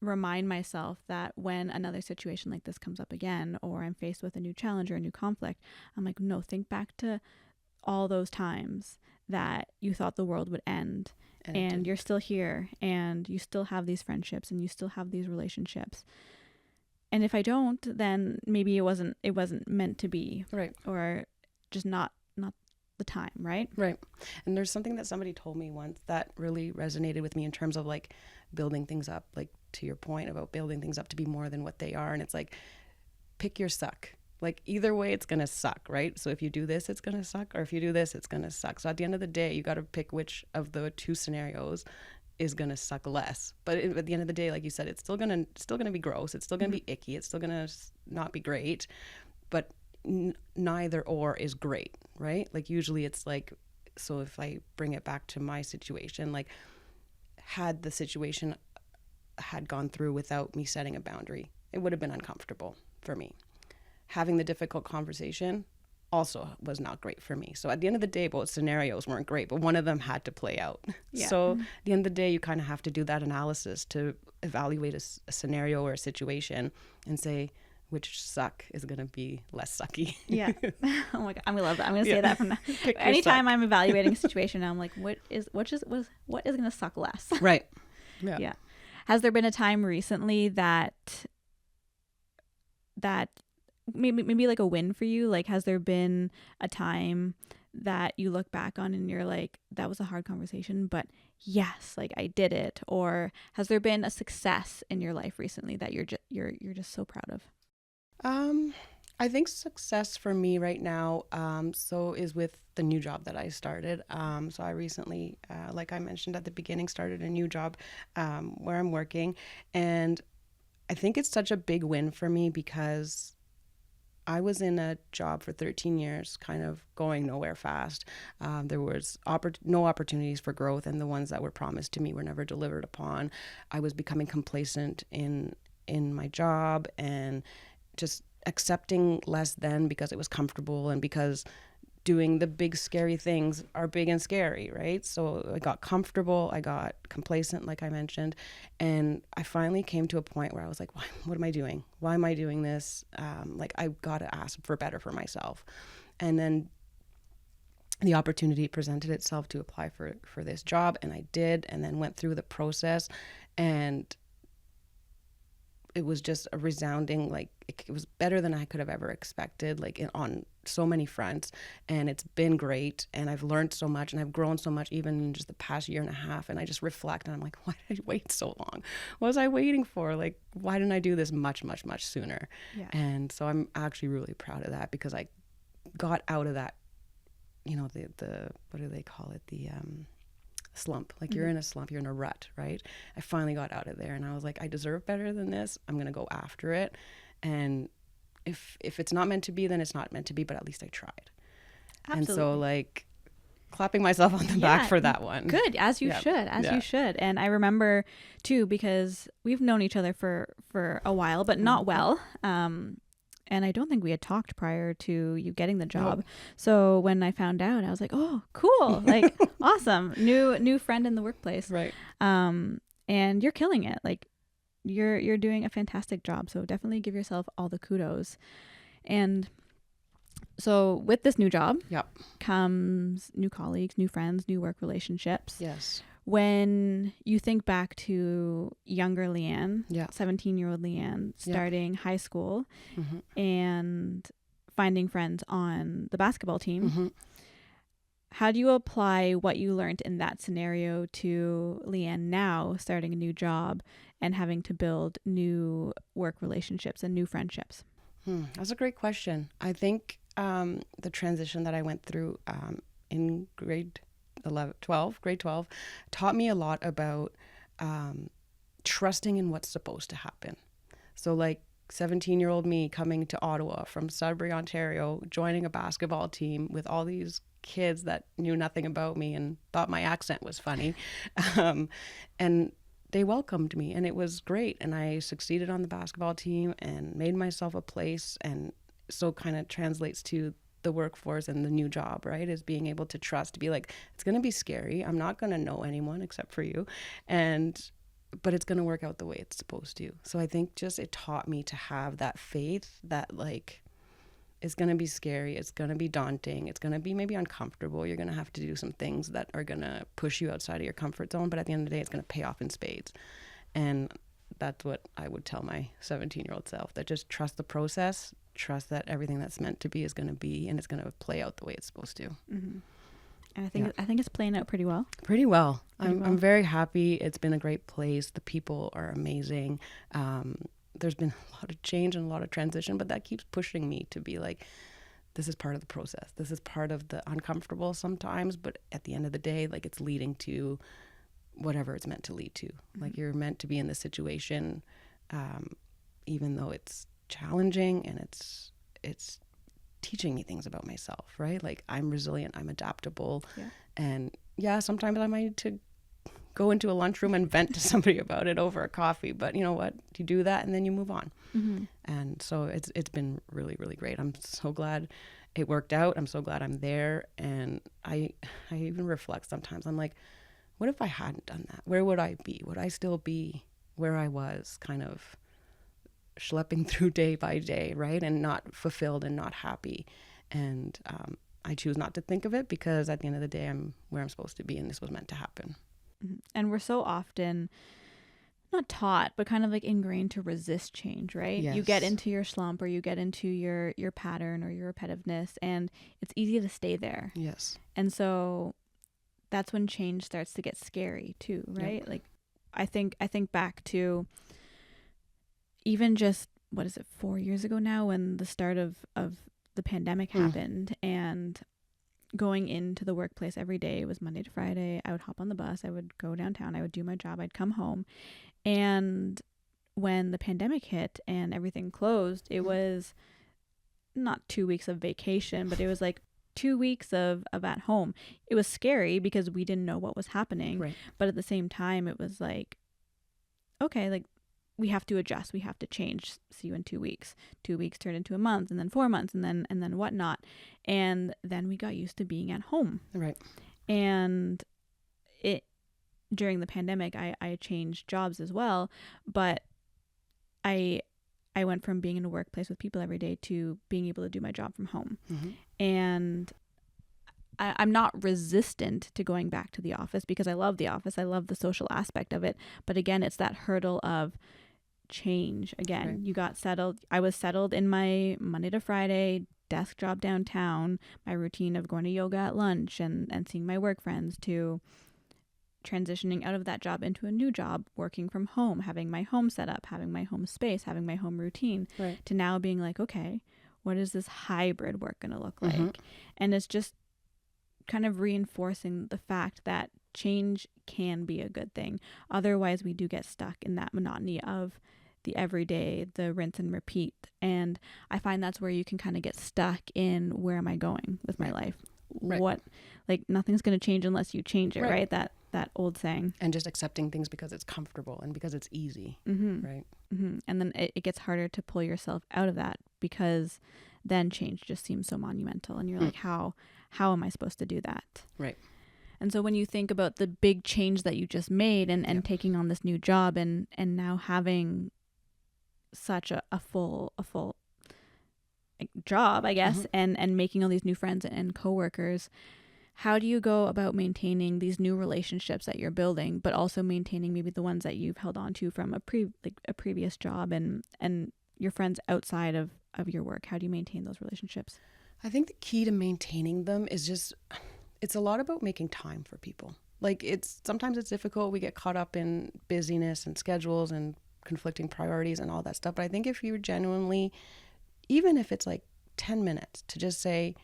remind myself that when another situation like this comes up again, or I'm faced with a new challenge or a new conflict, I'm like, no, think back to all those times that you thought the world would end, and you're still here, and you still have these friendships, and you still have these relationships. And if I don't, then maybe it wasn't meant to be, right? Or just not the time, right? Right. And there's something that somebody told me once that really resonated with me in terms of like building things up, like to your point about building things up to be more than what they are. And it's like, pick your suck. Like, either way, it's going to suck, right? So if you do this, it's going to suck. Or if you do this, it's going to suck. So at the end of the day, you got to pick which of the two scenarios is going to suck less. But at the end of the day, like you said, it's still going to be gross. It's still going to be icky. It's still going to not be great. But neither or is great, right? Like, usually it's like, so if I bring it back to my situation, like, had the situation had gone through without me setting a boundary, it would have been uncomfortable for me. Having the difficult conversation also was not great for me. So at the end of the day, both scenarios weren't great, but one of them had to play out. Yeah. So at the end of the day, you kind of have to do that analysis to evaluate a scenario or a situation and say, which suck is going to be less sucky. Yeah. Oh my God. I'm going to love that. I'm going to say that from now. Anytime I'm evaluating a situation, I'm like, what is going to suck less? Right. Yeah. Has there been a time recently that maybe like a win for you? Like, has there been a time that you look back on and you're like, that was a hard conversation, but yes, like I did it? Or has there been a success in your life recently that you're just so proud of? I think success for me right now, so is with the new job that I started. So I recently, like I mentioned at the beginning, started a new job where I'm working. And I think it's such a big win for me because I was in a job for 13 years, kind of going nowhere fast. There was no opportunities for growth, and the ones that were promised to me were never delivered upon. I was becoming complacent in my job and just accepting less than because it was comfortable and because doing the big scary things are big and scary, right? So I got comfortable, I got complacent, like I mentioned, and I finally came to a point where I was like, what am I doing? Why am I doing this? Like, I got to ask for better for myself. And then the opportunity presented itself to apply for this job, and I did, and then went through the process, and it was just a resounding, like, it was better than I could have ever expected, like on so many fronts. And it's been great. And I've learned so much and I've grown so much, even in just the past year and a half. And I just reflect and I'm like, why did I wait so long? What was I waiting for? Like, why didn't I do this much, much, much sooner? Yeah. And so I'm actually really proud of that because I got out of that, the what do they call it? The, slump. Like, you're in a slump, you're in a rut, right? I finally got out of there and I was like, I deserve better than this. I'm going to go after it. And if it's not meant to be, then it's not meant to be, but at least I tried. Absolutely. And so, like, clapping myself on the back for that one. Good, as you should, you should. And I remember too, because we've known each other for a while, but not well. And I don't think we had talked prior to you getting the job. Nope. So when I found out, I was like, oh, cool. Like, awesome. New friend in the workplace. Right. And you're killing it. Like, you're doing a fantastic job. So definitely give yourself all the kudos. And so with this new job comes new colleagues, new friends, new work relationships. Yes. When you think back to younger Lianne, 17-year-old Lianne, starting high school and finding friends on the basketball team, how do you apply what you learned in that scenario to Lianne now, starting a new job and having to build new work relationships and new friendships? That's a great question. I think the transition that I went through in grade 12 taught me a lot about trusting in what's supposed to happen. So, like, 17-year-old me coming to Ottawa from Sudbury, Ontario, joining a basketball team with all these kids that knew nothing about me and thought my accent was funny. And they welcomed me and it was great. And I succeeded on the basketball team and made myself a place. And so kind of translates to the workforce and the new job, right? Is being able to trust, to be like, it's going to be scary. I'm not going to know anyone except for you. But it's going to work out the way it's supposed to. So I think just it taught me to have that faith that, like, it's going to be scary. It's going to be daunting. It's going to be maybe uncomfortable. You're going to have to do some things that are going to push you outside of your comfort zone. But at the end of the day, it's going to pay off in spades. And that's what I would tell my 17-year-old self, that just trust the process, trust that everything that's meant to be is going to be, and it's going to play out the way it's supposed to. And I think it's playing out pretty well. Pretty well. I'm very happy. It's been a great place. The people are amazing. There's been a lot of change and a lot of transition, but that keeps pushing me to be like, this is part of the process. This is part of the uncomfortable sometimes, but at the end of the day, like, it's leading to whatever it's meant to lead to. Like, you're meant to be in this situation, even though it's challenging and it's teaching me things about myself, right? Like, I'm resilient, I'm adaptable. And sometimes I might need to go into a lunchroom and vent to somebody about it over a coffee, but you know what? You do that and then you move on. And so it's been really, really great. I'm so glad it worked out. I'm so glad I'm there. And I even reflect sometimes. I'm like, what if I hadn't done that? Where would I be? Would I still be where I was, kind of schlepping through day by day, right? And not fulfilled and not happy. And I choose not to think of it, because at the end of the day, I'm where I'm supposed to be, and this was meant to happen. And we're so often not taught, but kind of like ingrained to resist change, right? Yes. You get into your slump, or you get into your pattern or your repetitiveness, and it's easy to stay there. Yes. And so that's when change starts to get scary too, right? Like, I think back to even just what is it, 4 years ago now, when the start of the pandemic happened, and going into the workplace every day, it was Monday to Friday. I would hop on the bus, I would go downtown, I would do my job, I'd come home. And when the pandemic hit and everything closed, it was not 2 weeks of vacation, but it was like 2 weeks of at home. It was scary because we didn't know what was happening. Right. But at the same time, it was like, okay, like, we have to adjust, we have to change. See you in 2 weeks. 2 weeks turned into a month, and then 4 months, and then whatnot. And then we got used to being at home. Right. And during the pandemic, I changed jobs as well, but I went from being in a workplace with people every day to being able to do my job from home. And I'm not resistant to going back to the office, because I love the office. I love the social aspect of it. But again, it's that hurdle of change. Again, Right. You got settled. I was settled in my Monday to Friday desk job downtown, my routine of going to yoga at lunch and seeing my work friends, to transitioning out of that job into a new job, working from home, having my home set up, having my home space, having my home routine, Right. to now being like, okay, what is this hybrid work going to look like? And it's just kind of reinforcing the fact that change can be a good thing. Otherwise, we do get stuck in that monotony of the everyday, the rinse and repeat. And I find that's where you can kind of get stuck in, where am I going with my life? Right. What, like, nothing's going to change unless you change it, right? That old saying. And just accepting things because it's comfortable and because it's easy. Right. And then it gets harder to pull yourself out of that, because then change just seems so monumental, and you're like, how am I supposed to do that? Right. And so when you think about the big change that you just made, and taking on this new job, and now having such a full job, I guess, and making all these new friends and coworkers, how do you go about maintaining these new relationships that you're building, but also maintaining maybe the ones that you've held on to from a previous job, and your friends outside of your work? How do you maintain those relationships? I think the key to maintaining them is just, it's a lot about making time for people. Like, sometimes it's difficult. We get caught up in busyness and schedules and conflicting priorities and all that stuff. But I think if you genuinely, even if it's like 10 minutes, to just say,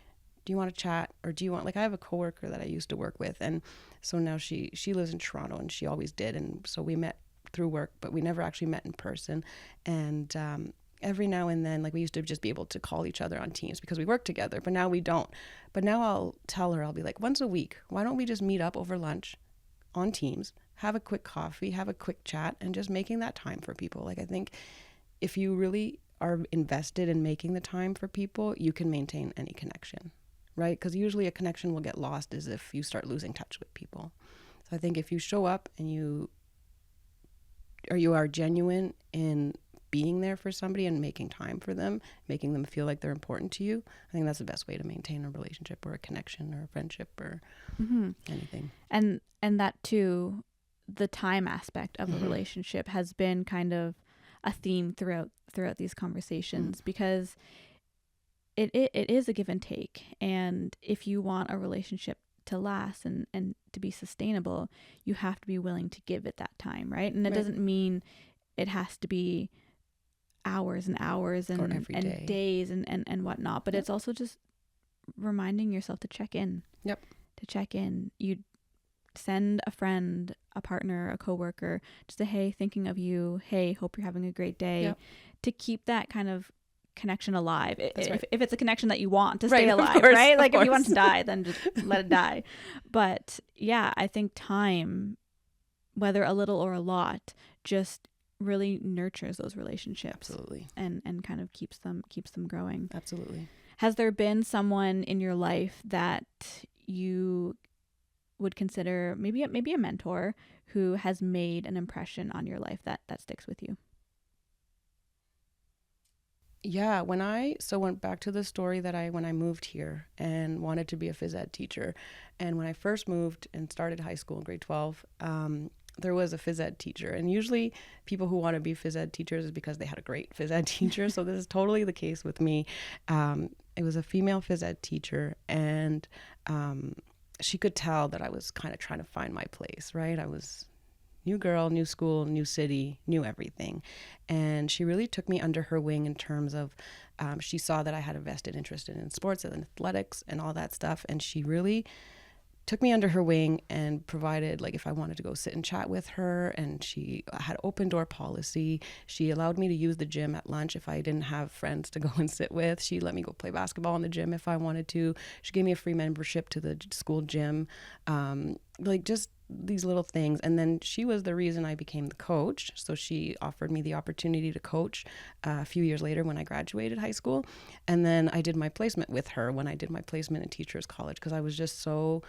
do you want to chat, or do you want, like, I have a coworker that I used to work with, and so now she lives in Toronto, and she always did, and so we met through work, but we never actually met in person. And every now and then, like, we used to just be able to call each other on Teams because we work together, but now we don't. But now I'll tell her, I'll be like, once a week, why don't we just meet up over lunch on Teams, have a quick coffee, have a quick chat, and just making that time for people. Like, I think if you really are invested in making the time for people, you can maintain any connection, right? Because usually a connection will get lost is if you start losing touch with people. So I think if you show up and you are genuine in being there for somebody and making time for them, making them feel like they're important to you, I think that's the best way to maintain a relationship or a connection or a friendship or anything. And that too, the time aspect of a relationship has been kind of a theme throughout these conversations, because it is a give and take. And if you want a relationship to last and to be sustainable, you have to be willing to give it that time, right? And it doesn't mean it has to be hours and hours and days and whatnot, but it's also just reminding yourself to check in. To check in. You send a friend, a partner, a coworker, just a hey, thinking of you, hey, hope you're having a great day, to keep that kind of connection alive. If it's a connection that you want to stay alive, right? Like, if you want to die, then just let it die. But yeah, I think time, whether a little or a lot, just really nurtures those relationships. Absolutely. And kind of keeps them growing. Absolutely. Has there been someone in your life that you would consider maybe a mentor who has made an impression on your life that sticks with you? Yeah, when went back to the story that when I moved here and wanted to be a phys ed teacher, and when I first moved and started high school in grade 12, there was a phys ed teacher, and usually people who want to be phys ed teachers is because they had a great phys ed teacher. So this is totally the case with me. It was a female phys ed teacher, and she could tell that I was kind of trying to find my place, right? I was new girl, new school, new city, new everything. And she really took me under her wing in terms of, she saw that I had a vested interest in sports and athletics and all that stuff. And she really took me under her wing and provided, like, if I wanted to go sit and chat with her, and she had open door policy. She allowed me to use the gym at lunch if I didn't have friends to go and sit with. She let me go play basketball in the gym if I wanted to. She gave me a free membership to the school gym. Like, just these little things. And then she was the reason I became the coach. So she offered me the opportunity to coach a few years later when I graduated high school. And then I did my placement with her when I did my placement in Teachers College, because I was just so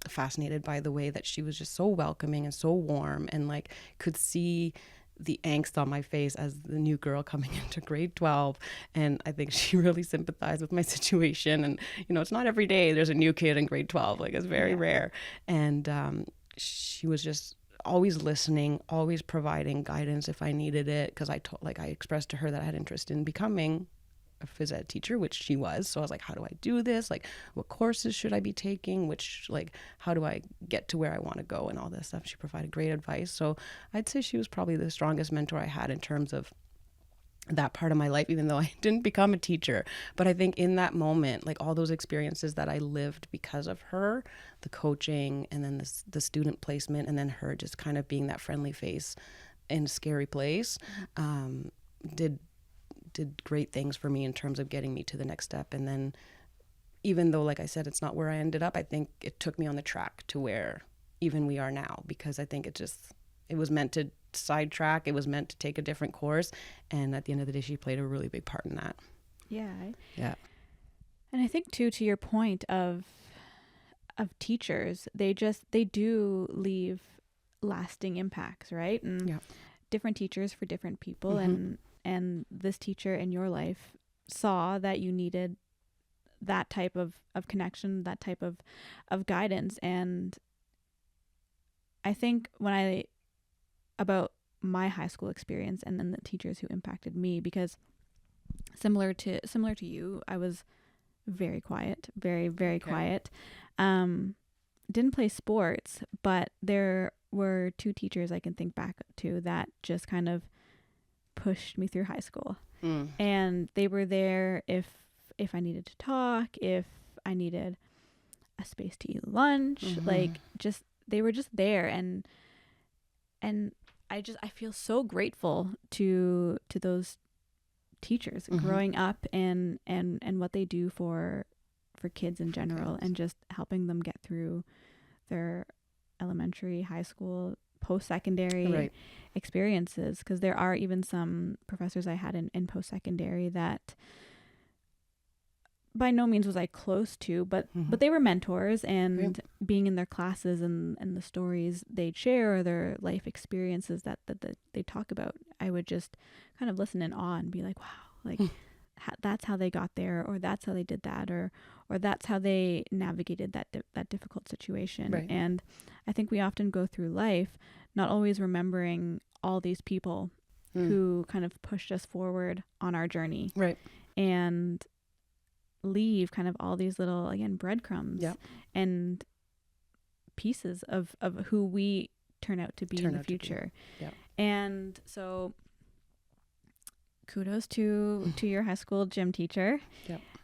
fascinated by the way that she was just so welcoming and so warm, and like could see the angst on my face as the new girl coming into grade 12. And I think she really sympathized with my situation. And, you know, it's not every day there's a new kid in grade 12. Like, it's very rare. And she was just always listening, always providing guidance if I needed it. Because I expressed to her that I had interest in becoming a phys ed teacher, which she was. So I was like, how do I do this? Like, what courses should I be taking? How do I get to where I want to go and all this stuff? She provided great advice. So I'd say she was probably the strongest mentor I had in terms of that part of my life, even though I didn't become a teacher. But I think in that moment, like, all those experiences that I lived because of her, the coaching, and then the student placement, and then her just kind of being that friendly face in a scary place, did great things for me in terms of getting me to the next step. And then, even though, like I said, it's not where I ended up, I think it took me on the track to where even we are now, because I think it was meant to sidetrack. It was meant to take a different course. And at the end of the day, she played a really big part in that. Yeah. Yeah. And I think too, to your point of teachers, they do leave lasting impacts, right? And different teachers for different people. Mm-hmm. And this teacher in your life saw that you needed that type of connection, that type of guidance. And I think about my high school experience and then the teachers who impacted me, because similar to you, I was very quiet, very, very quiet. Didn't play sports, but there were two teachers I can think back to that just kind of pushed me through high school. And they were there if I needed to talk, if I needed a space to eat lunch, they were just there. And I feel so grateful to those teachers growing up, and what they do for kids in general, and just helping them get through their elementary, high school, post-secondary experiences. Because there are even some professors I had in post-secondary that by no means was I close to, but they were mentors, and being in their classes and the stories they'd share, or their life experiences that they talk about, I would just kind of listen in awe and be like, wow, like that's how they got there, or that's how they did that, or that's how they navigated that difficult situation. Right. And I think we often go through life not always remembering all these people who kind of pushed us forward on our journey, and leave kind of all these little, again, breadcrumbs and pieces of who we turn out to be in the future. And so kudos to your high school gym teacher.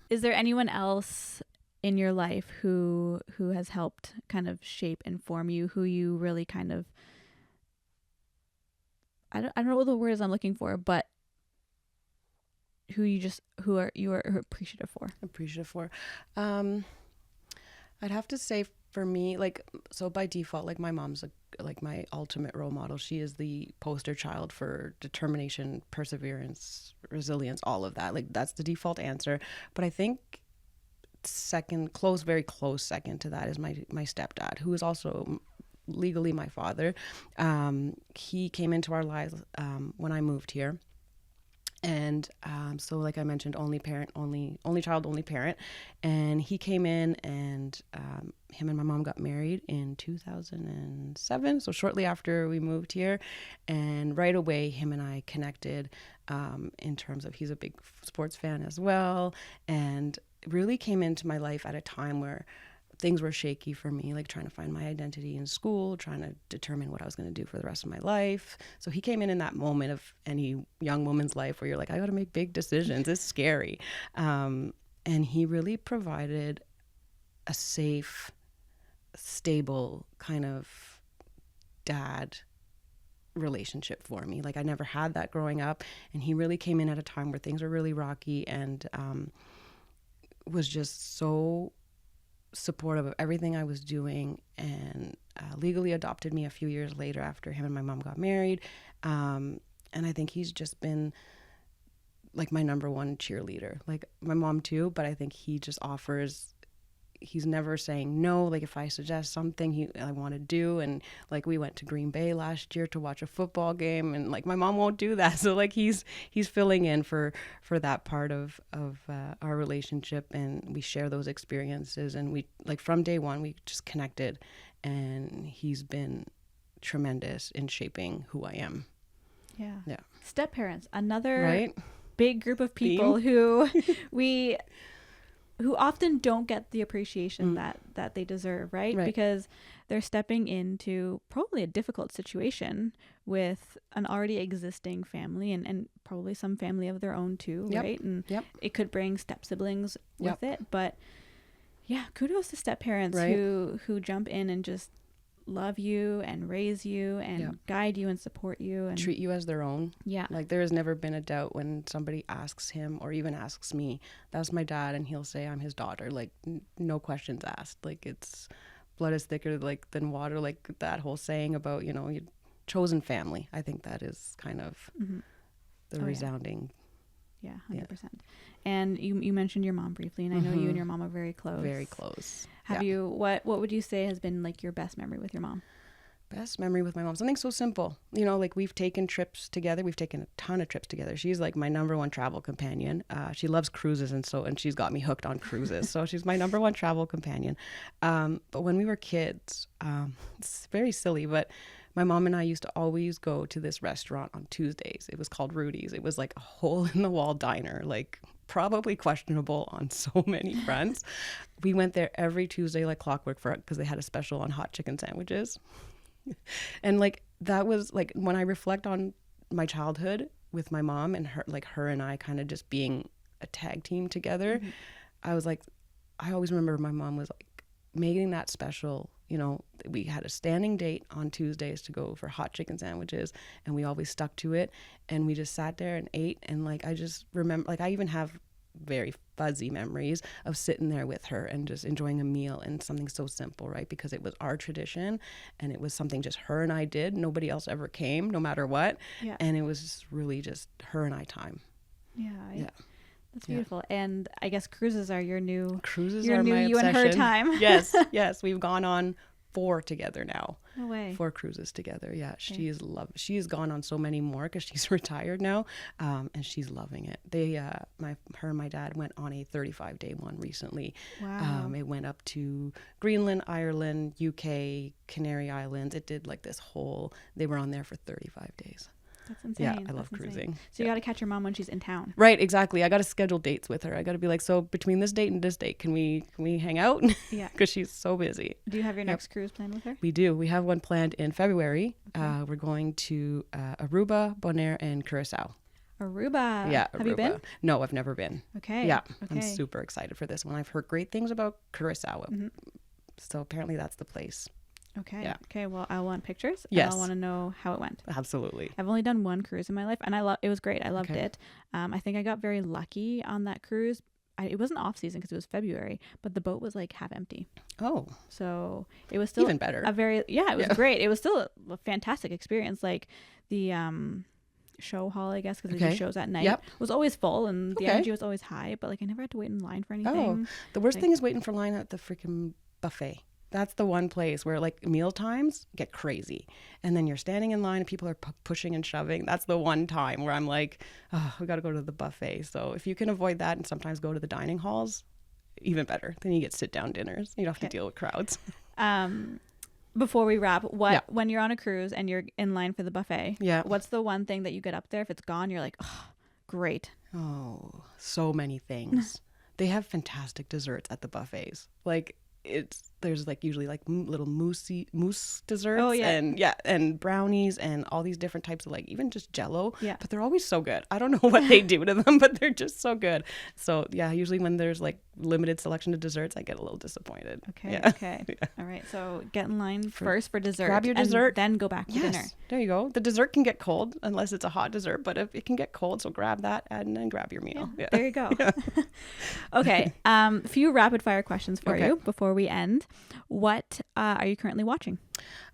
Is there anyone else in your life who has helped kind of shape and form you, who you really kind of, I don't know what the words I'm looking for, but who you are appreciative for? I'd have to say, for me, like, so by default, like, my mom's like my ultimate role model. She is the poster child for determination, perseverance, resilience, all of that. Like, that's the default answer. But I think very close second to that is my stepdad, who is also legally my father. He came into our lives when I moved here. And so, like I mentioned, only child, only parent. And he came in, and him and my mom got married in 2007. So shortly after we moved here. And right away, him and I connected in terms of, he's a big sports fan as well. And really came into my life at a time where things were shaky for me, like trying to find my identity in school, trying to determine what I was going to do for the rest of my life. So he came in that moment of any young woman's life where you're like, I got to make big decisions. It's scary. And he really provided a safe, stable kind of dad relationship for me. Like I never had that growing up. And he really came in at a time where things were really rocky, and was just so supportive of everything I was doing, and legally adopted me a few years later after him and my mom got married. And I think he's just been like my number one cheerleader, like my mom too, but I think he just offers, he's never saying no. Like if I suggest something I want to do, and like we went to Green Bay last year to watch a football game, and like my mom won't do that. So like he's filling in for that part of our relationship, and we share those experiences, and we like from day one we just connected, and he's been tremendous in shaping who I am. Yeah. Step parents, another right? big group of people who often don't get the appreciation that they deserve, right? Because they're stepping into probably a difficult situation with an already existing family, and probably some family of their own too, right? And it could bring step siblings with it. But yeah, kudos to step parents who jump in and just love you and raise you and guide you and support you and treat you as their own. Yeah. Like there has never been a doubt when somebody asks him or even asks me, that's my dad, and he'll say I'm his daughter. Like no questions asked. Like it's blood is thicker like than water. Like that whole saying about, you know, your chosen family. I think that is kind of the resounding. Yeah, 100%. And you mentioned your mom briefly, and I know you and your mom are very close. Very close. Have you, what would you say has been like your best memory with your mom? Best memory with my mom, something so simple. You know, like we've taken trips together. We've taken a ton of trips together. She's like my number one travel companion. She loves cruises, and she's got me hooked on cruises. So she's my number one travel companion. But when we were kids, it's very silly, but my mom and I used to always go to this restaurant on Tuesdays. It was called Rudy's. It was like a hole-in-the-wall diner, like probably questionable on so many fronts. We went there every Tuesday like clockwork because they had a special on hot chicken sandwiches. And like that was like when I reflect on my childhood with my mom and her and I kind of just being a tag team together, I was like, I always remember my mom was like making that special. You know, we had a standing date on Tuesdays to go for hot chicken sandwiches, and we always stuck to it, and we just sat there and ate. And like I just remember, like I even have very fuzzy memories of sitting there with her and just enjoying a meal and something so simple, right? Because it was our tradition, and it was something just her and I did. Nobody else ever came, no matter what. And it was just really just her and I time. That's beautiful. And I guess cruises are your new cruises your are new my you obsession. and her time. yes, we've gone on 4 together now. No way. 4 cruises together. Yeah, she's gone on so many more because she's retired now, and she's loving it. They her and my dad went on a 35-day one recently. Wow. It went up to Greenland, Ireland, UK, Canary Islands. It did like this whole, they were on there for 35 days. That's insane. Yeah, I love cruising. So you got to catch your mom when she's in town. Right, exactly. I got to schedule dates with her. I got to be like, so between this date and this date, can we hang out? Yeah. Because she's so busy. Do you have your next cruise planned with her? We do. We have one planned in February. Okay. We're going to Aruba, Bonaire, and Curacao. Aruba. Yeah. Have you been? No, I've never been. Okay. Yeah. Okay. I'm super excited for this one. I've heard great things about Curacao. So apparently that's the place. Okay. Yeah. Okay. Well, I want pictures. Yes. And I want to know how it went. Absolutely. I've only done one cruise in my life, and it was great. I loved it. I think I got very lucky on that cruise. It wasn't off season because it was February, but the boat was like half empty. Oh. So it was still even better. It was great. It was still a fantastic experience. Like the show hall, I guess, because they do shows at night, was always full, and the energy was always high. But like I never had to wait in line for anything. Oh, the worst thing is waiting for line at the freaking buffet. That's the one place where like meal times get crazy, and then you're standing in line and people are pushing and shoving. That's the one time where I'm like, oh, we got to go to the buffet. So if you can avoid that and sometimes go to the dining halls, even better. Then you get sit down dinners. You don't have to deal with crowds. Before we wrap, when you're on a cruise and you're in line for the buffet, what's the one thing that you get up there? If it's gone, you're like, oh, great. Oh, so many things. They have fantastic desserts at the buffets. Like, there's like usually like little mousse desserts Oh, yeah. and brownies and all these different types of like even just Jello. Yeah. But they're always so good. I don't know what they do to them, but they're just so good. So yeah, usually when there's like limited selection of desserts, I get a little disappointed. Okay. Yeah. Okay. Yeah. All right. So get in line first for dessert. Grab your dessert. And then go back to dinner. There you go. The dessert can get cold unless it's a hot dessert, but if it can get cold, so grab that and then grab your meal. Yeah. There you go. Yeah. Okay. A few rapid fire questions for you before we end. What are you currently watching?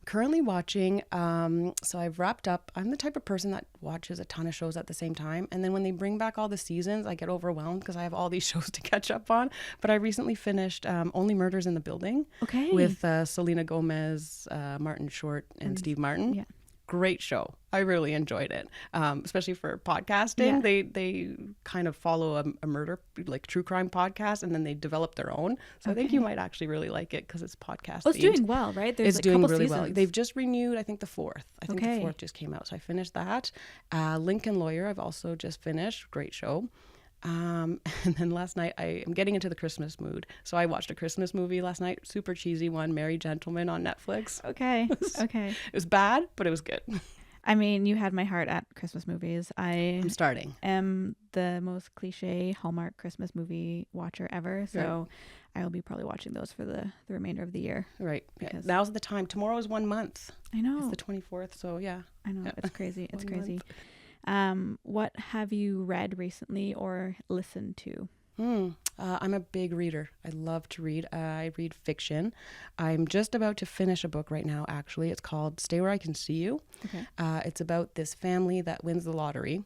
Currently watching, so I've wrapped up. I'm the type of person that watches a ton of shows at the same time. And then when they bring back all the seasons, I get overwhelmed because I have all these shows to catch up on. But I recently finished Only Murders in the Building with Selena Gomez, Martin Short, and Steve Martin. Yeah. Great show. I really enjoyed it, especially for podcasting. Yeah. They kind of follow a murder, like true crime podcast, and then they develop their own. So I think you might actually really like it because it's podcast. Oh, it's doing well, right? It's like doing really well. They've just renewed, I think, the fourth. I think the fourth just came out. So I finished that. Lincoln Lawyer, I've also just finished. Great show. And then last night I am getting into the Christmas mood. So I watched a Christmas movie last night, super cheesy one, Merry Gentlemen on Netflix. Okay. It was bad, but it was good. I mean, you had my heart at Christmas movies. I'm am the most cliche Hallmark Christmas movie watcher ever. So I will be probably watching those for the remainder of the year. Right. Yeah. Now's the time. Tomorrow is 1 month. I know. It's the 24th. So yeah. I know. It's crazy. It's crazy. Month. What have you read recently or listened to? I'm a big reader. I love to read. I read fiction. I'm just about to finish a book right now, actually. It's called Stay Where I Can See You. Okay. It's about this family that wins the lottery.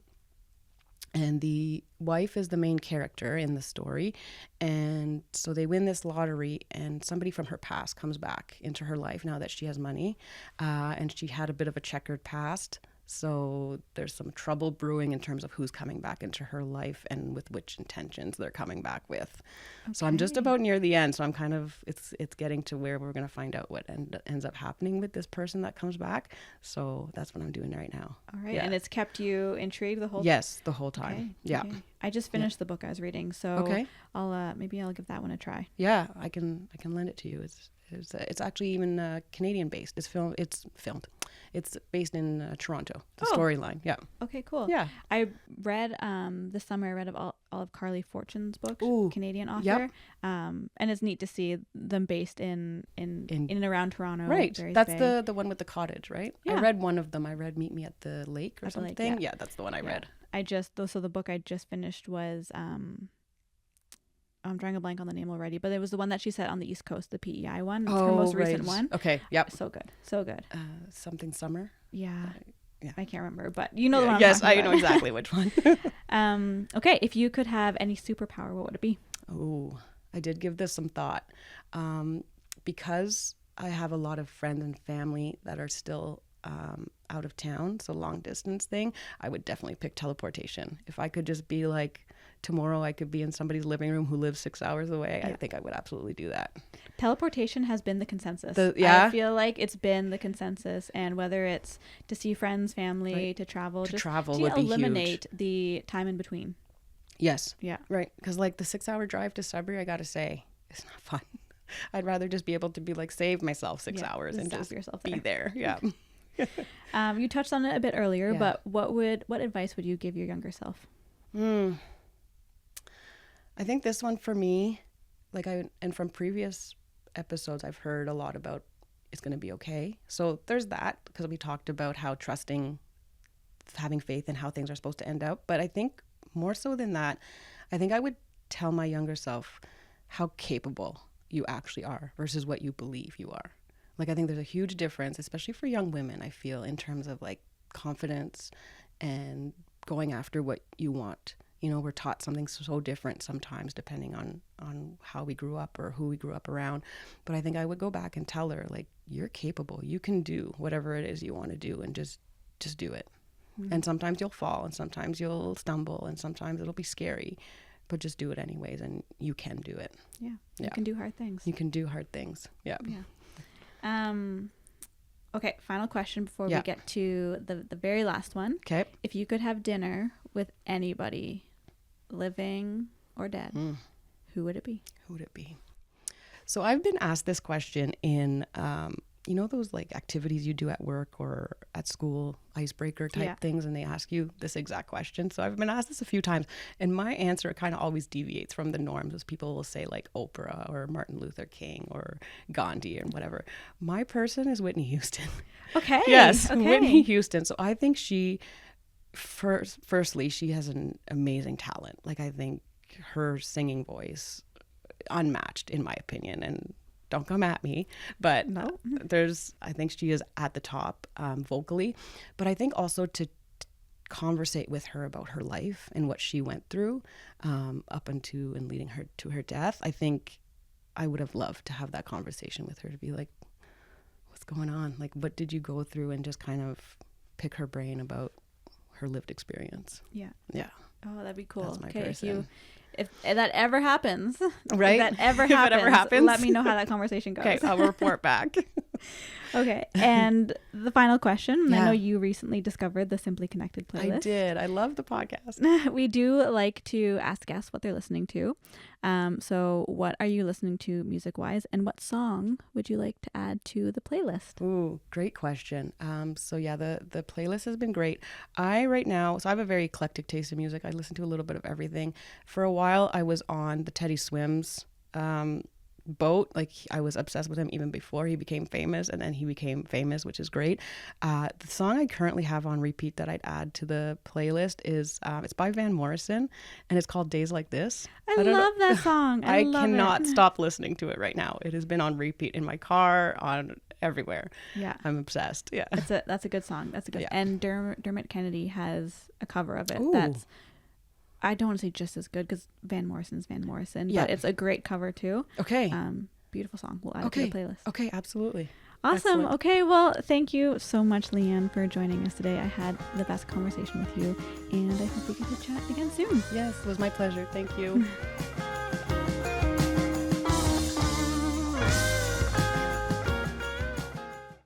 And the wife is the main character in the story. And so they win this lottery and somebody from her past comes back into her life now that she has money. And she had a bit of a checkered past. So there's some trouble brewing in terms of who's coming back into her life and with which intentions they're coming back with. Okay. So I'm just about near the end. So I'm kind of, it's getting to where we're going to find out what ends up happening with this person that comes back. So that's what I'm doing right now. All right. Yeah. And it's kept you intrigued the whole time? Yes, the whole time. Okay. Yeah. Okay. I just finished the book I was reading. So maybe I'll give that one a try. Yeah, I can lend it to you. It's actually even Canadian based. It's filmed. It's based in Toronto. The storyline. Yeah. Okay, cool. Yeah. I read this summer. I read all of Carly Fortune's books. Ooh. Canadian author. Yep. And it's neat to see them based in and around Toronto. Right. That's the one with the cottage, right? Yeah. I read one of them. I read Meet Me at the Lake or something. Lake, yeah, that's the one I read. So the book I just finished was I'm drawing a blank on the name already, but it was the one that she said on the East Coast, the PEI one. It's her most recent one. Okay, yep. So good. So good. Something Summer? Yeah. Yeah. I can't remember, but you know the one. Yes, I know exactly which one. Okay, if you could have any superpower, what would it be? Oh, I did give this some thought. Because I have a lot of friends and family that are still out of town, so long distance thing, I would definitely pick teleportation. If I could just be like, tomorrow I could be in somebody's living room who lives 6 hours away, I think I would absolutely do that. Teleportation has been the consensus. I feel like it's been the consensus, and whether it's to see friends, family, to travel would be eliminate huge. The time in between. Yes. Yeah. Right. Because like the 6 hour drive to Sudbury, I got to say, it's not fun. I'd rather just be able to be like, save myself 6 hours and just be there. Yeah. You touched on it a bit earlier, but what advice would you give your younger self? I think this one for me, and from previous episodes, I've heard a lot about it's going to be okay. So there's that, because we talked about how trusting, having faith in how things are supposed to end up. But I think more so than that, I think I would tell my younger self how capable you actually are versus what you believe you are. Like, I think there's a huge difference, especially for young women, I feel, in terms of like confidence and going after what you want. You know, we're taught something so different sometimes depending on how we grew up or who we grew up around. But I think I would go back and tell her, like, you're capable. You can do whatever it is you want to do, and just do it. Mm-hmm. And sometimes you'll fall, and sometimes you'll stumble, and sometimes it'll be scary. But just do it anyways, and you can do it. Yeah. You can do hard things. You can do hard things. Yeah. Yeah. Okay, final question before we get to the very last one. Okay. If you could have dinner with anybody, living or dead, who would it be? Who would it be? So I've been asked this question in, those like activities you do at work or at school, icebreaker type things, and they ask you this exact question. So I've been asked this a few times, and my answer kind of always deviates from the norms, as people will say like Oprah or Martin Luther King or Gandhi and whatever. My person is Whitney Houston. Okay. Yes, okay. Whitney Houston. So I think firstly, she has an amazing talent. Like, I think her singing voice, unmatched in my opinion, and don't come at me, but No. I think she is at the top vocally, but I think also to conversate with her about her life and what she went through up into and leading her to her death. I think I would have loved to have that conversation with her, to be like, what's going on? Like, what did you go through? And just kind of pick her brain about her lived experience. Yeah. Yeah. Oh, that'd be cool. That's my okay, person. if that ever happens, Right? If that ever If it happens, ever happens. let me know how that conversation goes. Okay, I'll report back. Okay, and the final question. I Yeah. know you recently discovered the Simply Connected playlist. I did. I love the podcast. We do like to ask guests what they're listening to. So what are you listening to music-wise, and what song would you like to add to the playlist? Ooh, great question. So yeah, the playlist has been great. Right now, so I have a very eclectic taste in music. I listen to a little bit of everything. For a while, I was on the Teddy Swims boat. Like, I was obsessed with him even before he became famous, and then he became famous, which is great. The song I currently have on repeat that I'd add to the playlist is it's by Van Morrison, and it's called Days Like This. I love that song. I love cannot it. stop listening to it right now. It has been on repeat in my car, on everywhere. Yeah. I'm obsessed. Yeah. That's a good song. That's a good. Yeah. And Dermot Kennedy has a cover of it. Ooh. That's, I don't want to say just as good, because Van Morrison's Van Morrison, Yeah. but it's a great cover too. Okay. Beautiful song. We'll add it to the playlist. Okay, absolutely. Awesome. Excellent. Okay, well, thank you so much, Lianne, for joining us today. I had the best conversation with you, and I hope we get to chat again soon. Yes, it was my pleasure. Thank you.